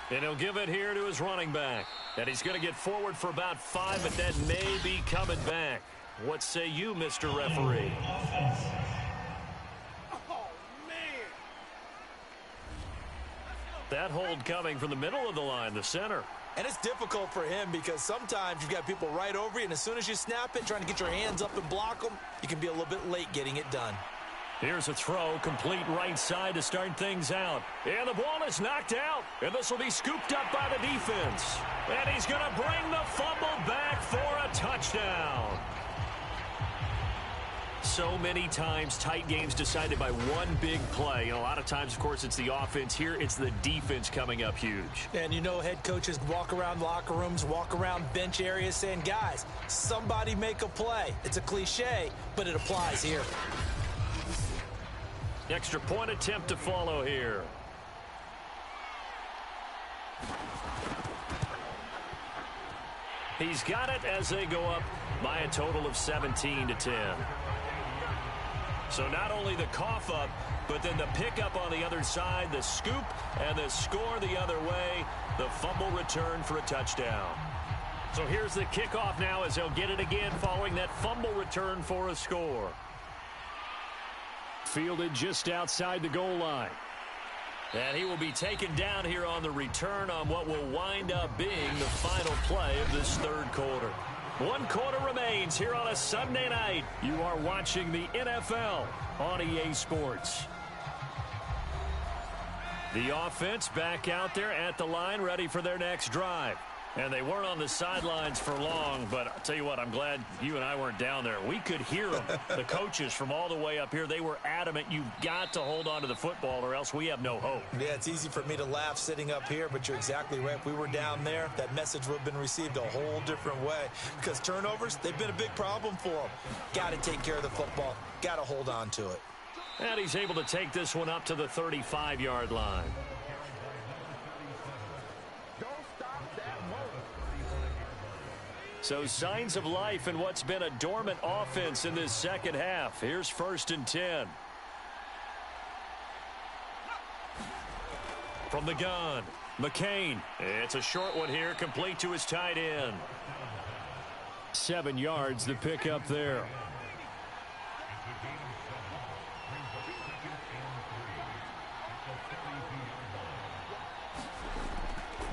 And he'll give it here to his running back. And he's going to get forward for about 5, but that may be coming back. What say you, Mr. Referee? That hold coming from the middle of the line, the center. And it's difficult for him because sometimes you've got people right over you, and as soon as you snap it, trying to get your hands up and block them, you can be a little bit late getting it done. Here's a throw, complete right side to start things out. And the ball is knocked out, and this will be scooped up by the defense. And he's going to bring the fumble back for a touchdown. So many times, tight games decided by one big play. And a lot of times, of course, it's the offense. Here, it's the defense coming up huge. And you know head coaches walk around locker rooms, walk around bench areas saying, guys, somebody make a play. It's a cliche, but it applies here. Extra point attempt to follow here. He's got it as they go up by a total of 17-10. So not only the cough up, but then the pickup on the other side, the scoop, and the score the other way, the fumble return for a touchdown. So here's the kickoff now as they'll get it again following that fumble return for a score. Fielded just outside the goal line. And he will be taken down here on the return on what will wind up being the final play of this third quarter. 1 quarter remains here on a Sunday night. You are watching the NFL on EA Sports. The offense back out there at the line, ready for their next drive. And they weren't on the sidelines for long, but I'll tell you what, I'm glad you and I weren't down there. We could hear them, the coaches from all the way up here. They were adamant, you've got to hold on to the football or else we have no hope. Yeah, it's easy for me to laugh sitting up here, but you're exactly right. If we were down there, that message would have been received a whole different way. Because turnovers, they've been a big problem for them. Got to take care of the football. Got to hold on to it. And he's able to take this one up to the 35-yard line. So signs of life in what's been a dormant offense in this second half. Here's 1st and 10. From the gun, McCain. It's a short one here, complete to his tight end. 7 yards, the pickup there.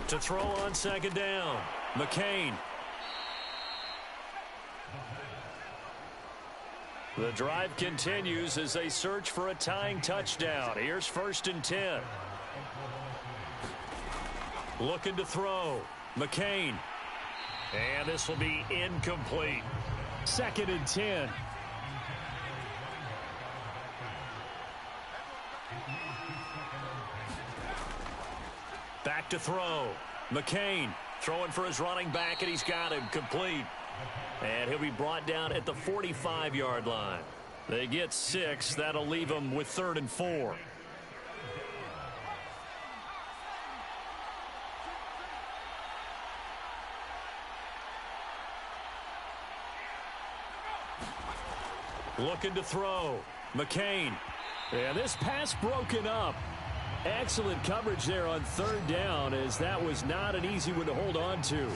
To throw on 2nd down, McCain. The drive continues as they search for a tying touchdown. Here's 1st and 10. Looking to throw. McCain. And this will be incomplete. 2nd and 10. Back to throw. McCain throwing for his running back, and he's got him complete. And he'll be brought down at the 45-yard line. They get 6. That'll leave them with 3rd and 4. Looking to throw. McCain. And this pass broken up. Excellent coverage there on 3rd down, as that was not an easy one to hold on to.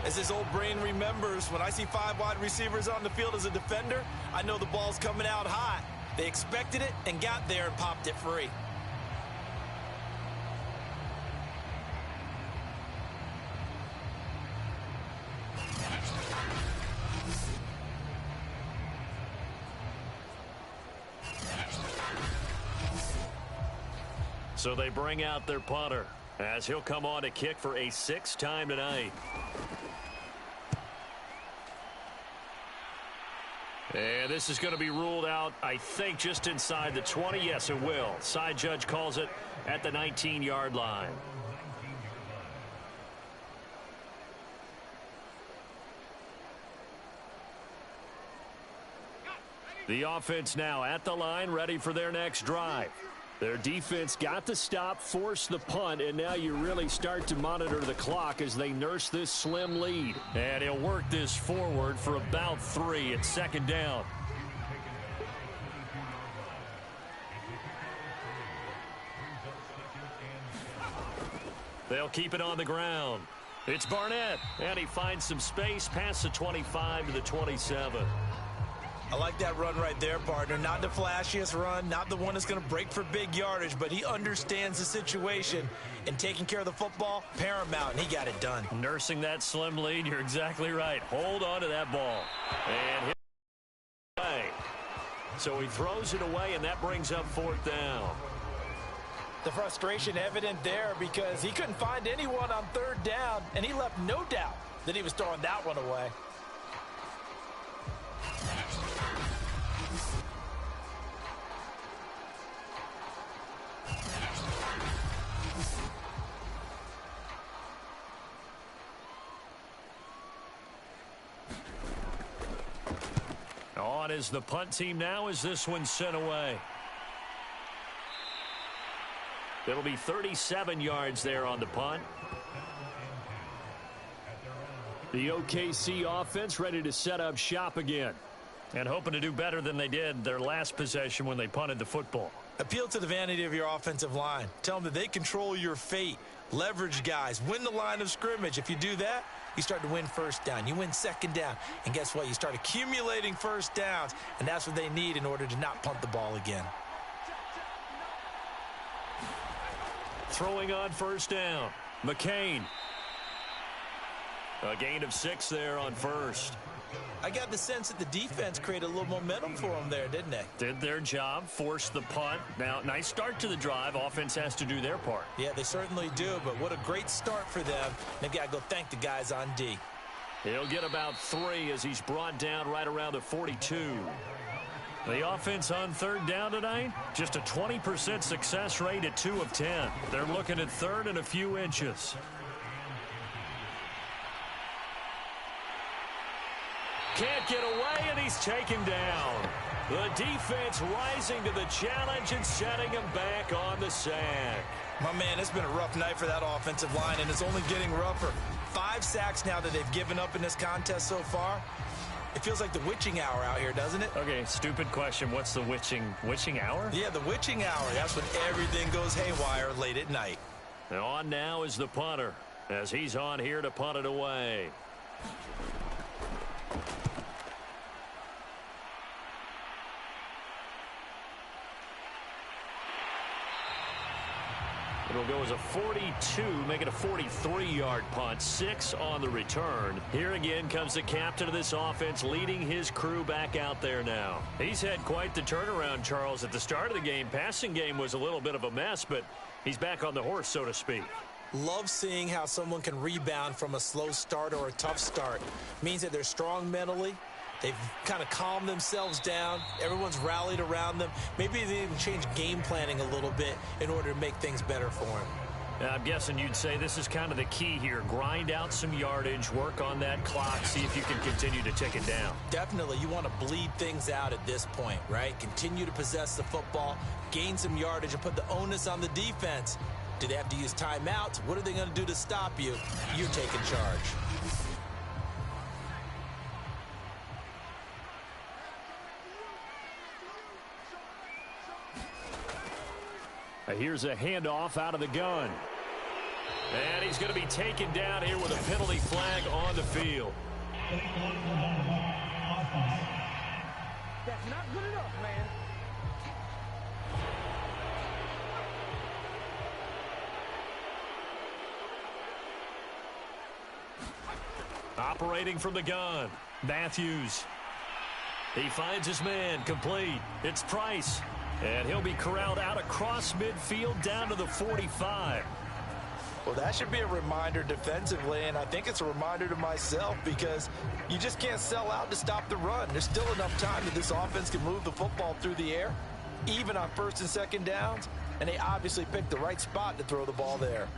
As his old brain remembers, when I see 5 wide receivers on the field as a defender, I know the ball's coming out hot. They expected it and got there and popped it free. So they bring out their punter as he'll come on to kick for a 6th time tonight. And this is going to be ruled out, I think, just inside the 20. Yes, it will. Side judge calls it at the 19-yard line. The offense now at the line, ready for their next drive. Their defense got the stop, forced the punt, and now you really start to monitor the clock as they nurse this slim lead. And he'll work this forward for about 3 at second down. They'll keep it on the ground. It's Barnett, and he finds some space past the 25 to the 27. I like that run right there, partner. Not the flashiest run, not the one that's going to break for big yardage, but he understands the situation, and taking care of the football, paramount, and he got it done. Nursing that slim lead, you're exactly right. Hold on to that ball. And hit away. So he throws it away, and that brings up 4th down. The frustration evident there because he couldn't find anyone on 3rd down, and he left no doubt that he was throwing that one away. On is the punt team now as this one's sent away. It'll be 37 yards there on the punt. The OKC offense ready to set up shop again. And hoping to do better than they did their last possession when they punted the football. Appeal to the vanity of your offensive line. Tell them that they control your fate. Leverage guys. Win the line of scrimmage. If you do that, you start to win 1st down. You win 2nd down. And guess what? You start accumulating 1st downs. And that's what they need in order to not punt the ball again. Throwing on 1st down. McCain. A gain of 6 there on 1st. I got the sense that the defense created a little momentum for them there, didn't they? Did their job, forced the punt. Now, nice start to the drive. Offense has to do their part. Yeah, they certainly do, but what a great start for them. They've got to go thank the guys on D. He'll get about 3 as he's brought down right around the 42. The offense on 3rd down tonight, just a 20% success rate at 2 of 10. They're looking at 3rd and a few inches. Can't get away, and he's taken down. The defense rising to the challenge and setting him back on the sack. My man, it's been a rough night for that offensive line, and it's only getting rougher. 5 sacks now that they've given up in this contest so far. It feels like the witching hour out here, doesn't it? Okay, stupid question. What's the witching hour? Yeah, the witching hour. That's when everything goes haywire late at night. And on now is the punter as he's on here to punt it away. It'll go as a 42, make it a 43-yard punt, 6 on the return. Here again comes the captain of this offense leading his crew back out there now. He's had quite the turnaround, Charles. At the start of the game, passing game was a little bit of a mess, but he's back on the horse, so to speak. Love seeing how someone can rebound from a slow start or a tough start. Means that they're strong mentally. They've kind of calmed themselves down. Everyone's rallied around them. Maybe they even change game planning a little bit in order to make things better for them. I'm guessing you'd say this is kind of the key here. Grind out some yardage, work on that clock, see if you can continue to tick it down. Definitely. You want to bleed things out at this point, right? Continue to possess the football, gain some yardage, and put the onus on the defense. Do they have to use timeouts? What are they going to do to stop you? You're taking charge. Here's a handoff out of the gun. And he's going to be taken down here with a penalty flag on the field. That's not good enough, man. Operating from the gun, Matthews. He finds his man, complete. It's Price. And he'll be corralled out across midfield down to the 45. Well, that should be a reminder defensively, and I think it's a reminder to myself because you just can't sell out to stop the run. There's still enough time that this offense can move the football through the air, even on 1st and 2nd downs, and they obviously picked the right spot to throw the ball there.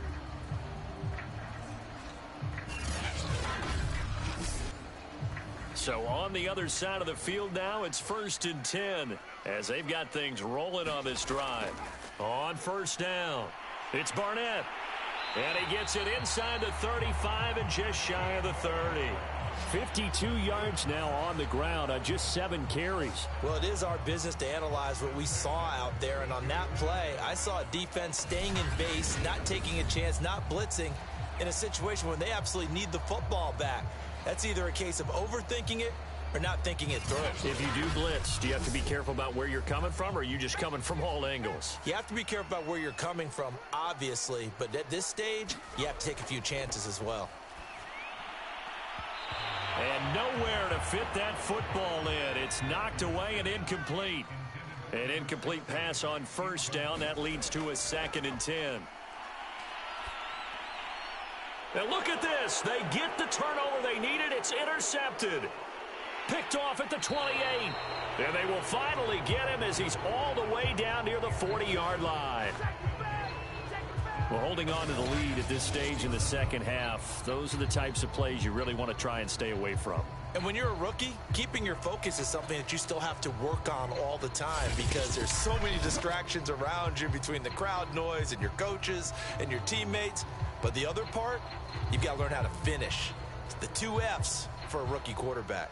So on the other side of the field now, it's 1st and 10 as they've got things rolling on this drive. On first down, it's Barnett. And he gets it inside the 35 and just shy of the 30. 52 yards now on the ground on just 7 carries. Well, it is our business to analyze what we saw out there. And on that play, I saw a defense staying in base, not taking a chance, not blitzing in a situation where they absolutely need the football back. That's either a case of overthinking it or not thinking it through. If you do blitz, do you have to be careful about where you're coming from, or are you just coming from all angles? You have to be careful about where you're coming from, obviously. But at this stage, you have to take a few chances as well. And nowhere to fit that football in. It's knocked away and incomplete. An incomplete pass on first down. That leads to a 2nd and 10. And look at this. They get the turnover they needed. It's intercepted. Picked off at the 28. And they will finally get him as he's all the way down near the 40-yard line. Well, holding on to the lead at this stage in the second half, those are the types of plays you really want to try and stay away from. And when you're a rookie, keeping your focus is something that you still have to work on all the time because there's so many distractions around you between the crowd noise and your coaches and your teammates. But the other part, you've got to learn how to finish. It's the 2 F's for a rookie quarterback.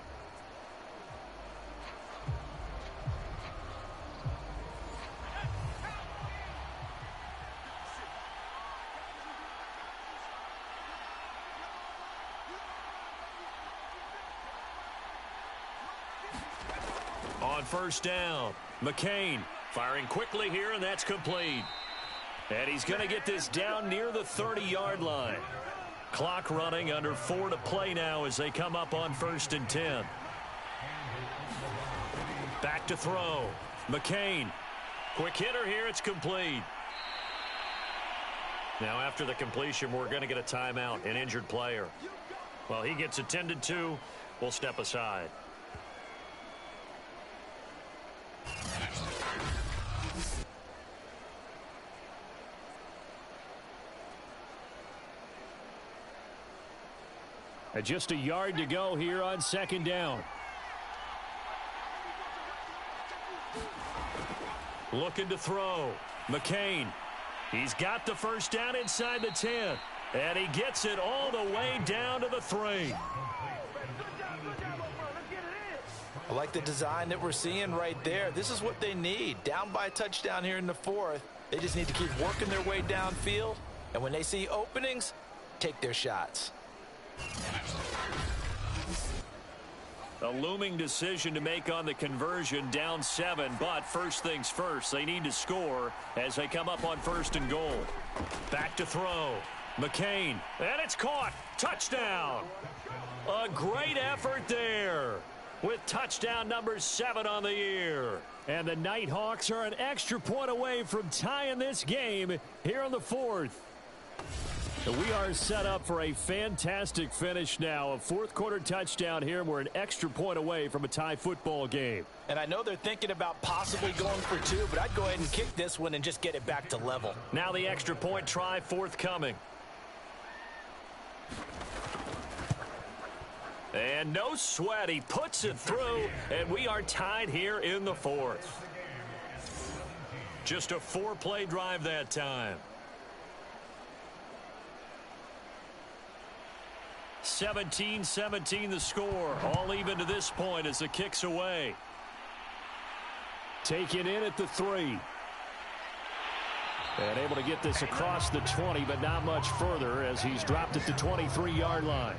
On first down, McCain firing quickly here, and that's complete. And he's going to get this down near the 30-yard line. Clock running, under 4 to play now as they come up on 1st and 10. Back to throw. McCain. Quick hitter here. It's complete. Now after the completion, we're going to get a timeout, an injured player. Well, he gets attended to. We'll step aside. Just a yard to go here on 2nd down. Looking to throw. McCain. He's got the first down inside the 10. And he gets it all the way down to the 3. I like the design that we're seeing right there. This is what they need. Down by a touchdown here in the 4th. They just need to keep working their way downfield. And when they see openings, take their shots. A looming decision to make on the conversion, down 7, but first things first, they need to score as they come up on 1st and goal. Back to throw. McCain, and it's caught. Touchdown. A great effort there with touchdown number 7 on the year. And the Nighthawks are an extra point away from tying this game here in the 4th. We are set up for a fantastic finish now. A 4th quarter touchdown here. We're an extra point away from a tie football game. And I know they're thinking about possibly going for 2, but I'd go ahead and kick this one and just get it back to level. Now the extra point try forthcoming. And no sweat. He puts it through, and we are tied here in the 4th. Just a 4-play drive that time. 17-17 the score. All even to this point as the kick's away. Taken in at the 3. And able to get this across the 20, but not much further as he's dropped at the 23-yard line.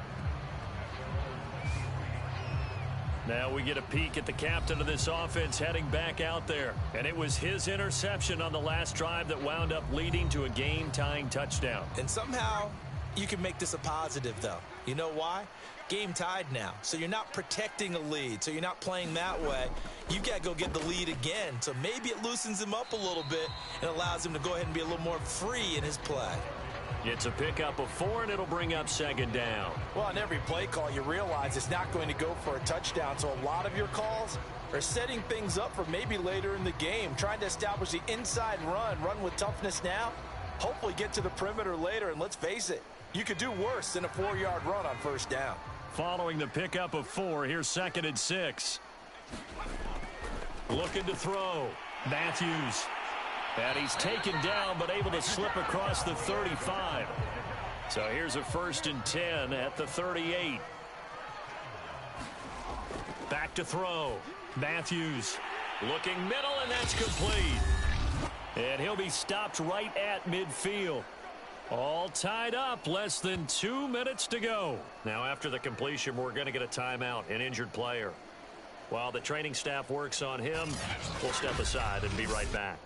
Now we get a peek at the captain of this offense heading back out there. And it was his interception on the last drive that wound up leading to a game-tying touchdown. And somehow you can make this a positive, though. You know why? Game tied now. So you're not protecting a lead. So you're not playing that way. You've got to go get the lead again. So maybe it loosens him up a little bit and allows him to go ahead and be a little more free in his play. It's a pickup of 4, and it'll bring up 2nd down. Well, on every play call, you realize it's not going to go for a touchdown. So a lot of your calls are setting things up for maybe later in the game, trying to establish the inside run with toughness now, hopefully get to the perimeter later. And let's face it, You could do worse than a 4-yard run on first down. Following the pickup of 4, here's 2nd and 6. Looking to throw. Matthews. And he's taken down, but able to slip across the 35. So here's a 1st and 10 at the 38. Back to throw. Matthews looking middle, and that's complete. And he'll be stopped right at midfield. All tied up, less than 2 minutes to go. Now after the completion, we're going to get a timeout, an injured player. While the training staff works on him, we'll step aside and be right back.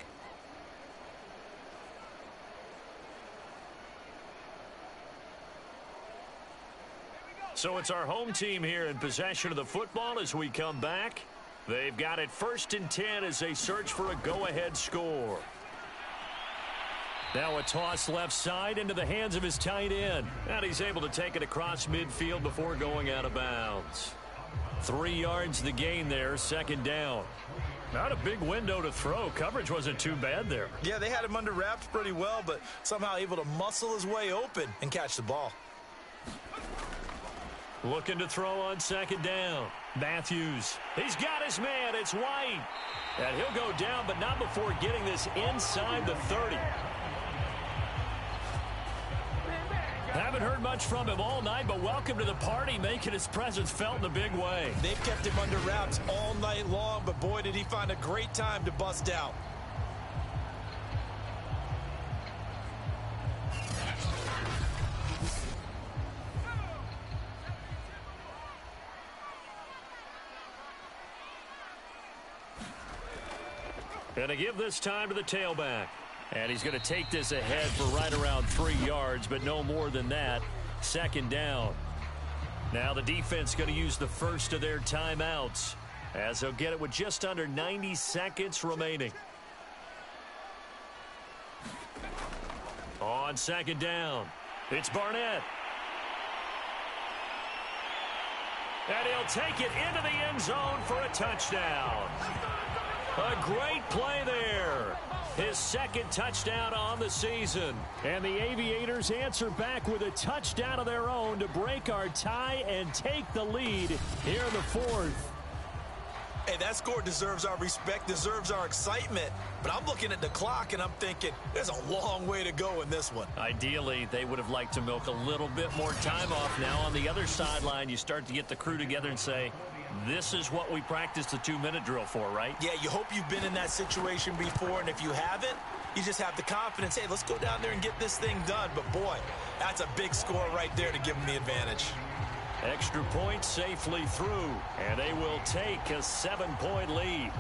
So it's our home team here in possession of the football as we come back. They've got it 1st and 10 as they search for a go-ahead score. Now a toss left side into the hands of his tight end. And he's able to take it across midfield before going out of bounds. 3 yards the gain there, 2nd down. Not a big window to throw. Coverage wasn't too bad there. Yeah, they had him under wraps pretty well, but somehow able to muscle his way open and catch the ball. Looking to throw on 2nd down. Matthews. He's got his man. It's White. And he'll go down, but not before getting this inside the 30. Haven't heard much from him all night, but welcome to the party, making his presence felt in a big way. They've kept him under wraps all night long, but boy, did he find a great time to bust out. And to give this time to the tailback. And he's going to take this ahead for right around 3 yards, but no more than that. 2nd down. Now the defense going to use the first of their timeouts as they'll get it with just under 90 seconds remaining. On 2nd down, it's Barnett. And he'll take it into the end zone for a touchdown. A great play there. His 2nd touchdown on the season. And the Aviators answer back with a touchdown of their own to break our tie and take the lead here in the 4th. Hey, that score deserves our respect, deserves our excitement. But I'm looking at the clock and I'm thinking there's a long way to go in this one. Ideally, they would have liked to milk a little bit more time off. Now on the other sideline, you start to get the crew together and say, this is what we practiced the 2-minute drill for, right? Yeah, you hope you've been in that situation before, and if you haven't, you just have the confidence, hey, let's go down there and get this thing done. But, boy, that's a big score right there to give them the advantage. Extra point safely through, and they will take a 7-point lead.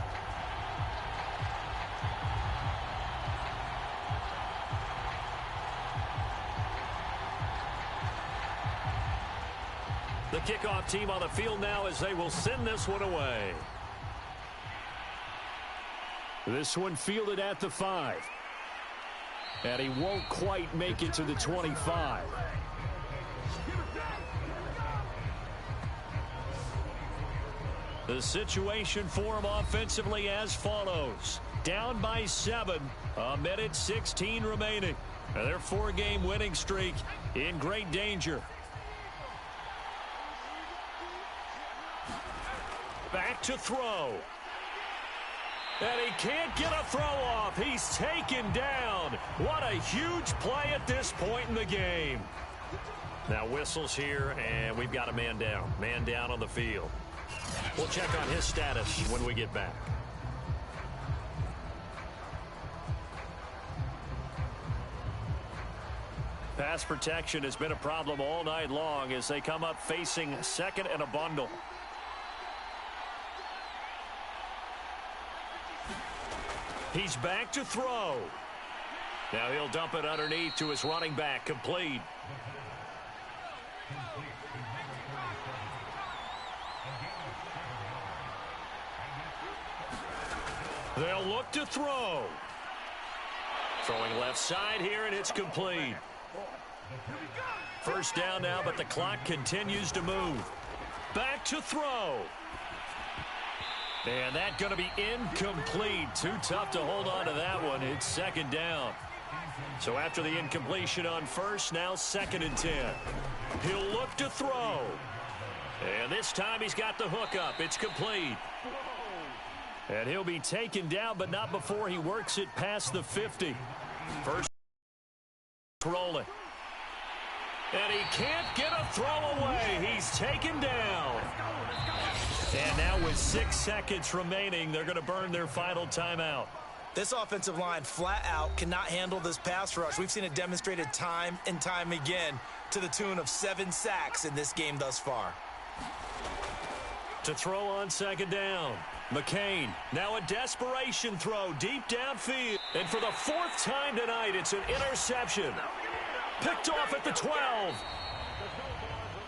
The kickoff team on the field now as they will send this one away. This one fielded at the 5. And he won't quite make it to the 25. The situation for him offensively as follows. Down by 7, 1:16 remaining. And their 4-game winning streak in great danger. Back to throw. And he can't get a throw off. He's taken down. What a huge play at this point in the game. Now whistles here, and we've got a man down. Man down on the field. We'll check on his status when we get back. Pass protection has been a problem all night long as they come up facing 2nd and a bundle. He's back to throw. Now he'll dump it underneath to his running back, complete. They'll look to throw. Throwing left side here, and it's complete. 1st down now, but the clock continues to move. Back to throw. And that's going to be incomplete. Too tough to hold on to that one. It's 2nd down. So after the incompletion on first, now 2nd and 10. He'll look to throw. And this time he's got the hook up. It's complete. And he'll be taken down, but not before he works it past the 50. First rolling. And he can't get a throw away. He's taken down. And now with 6 seconds remaining, they're going to burn their final timeout. This offensive line flat out cannot handle this pass rush. We've seen it demonstrated time and time again to the tune of 7 sacks in this game thus far. To throw on 2nd down. McCain, now a desperation throw deep downfield. And for the 4th time tonight, it's an interception. Picked off at the 12.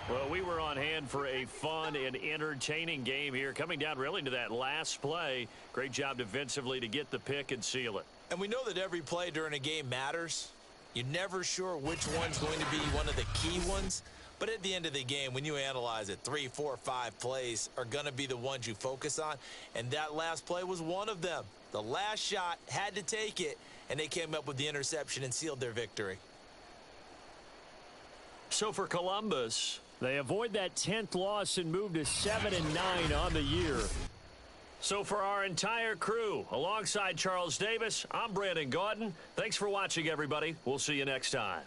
Well, we were on hand for a fun and entertaining game here, coming down really to that last play. Great job defensively to get the pick and seal it. And we know that every play during a game matters. You're never sure which one's going to be one of the key ones. But at the end of the game, when you analyze it, 3, 4, 5 plays are going to be the ones you focus on. And that last play was one of them. The last shot had to take it, and they came up with the interception and sealed their victory. So for Columbus, they avoid that 10th loss and move to 7-9 on the year. So for our entire crew, alongside Charles Davis, I'm Brandon Gaudin. Thanks for watching, everybody. We'll see you next time.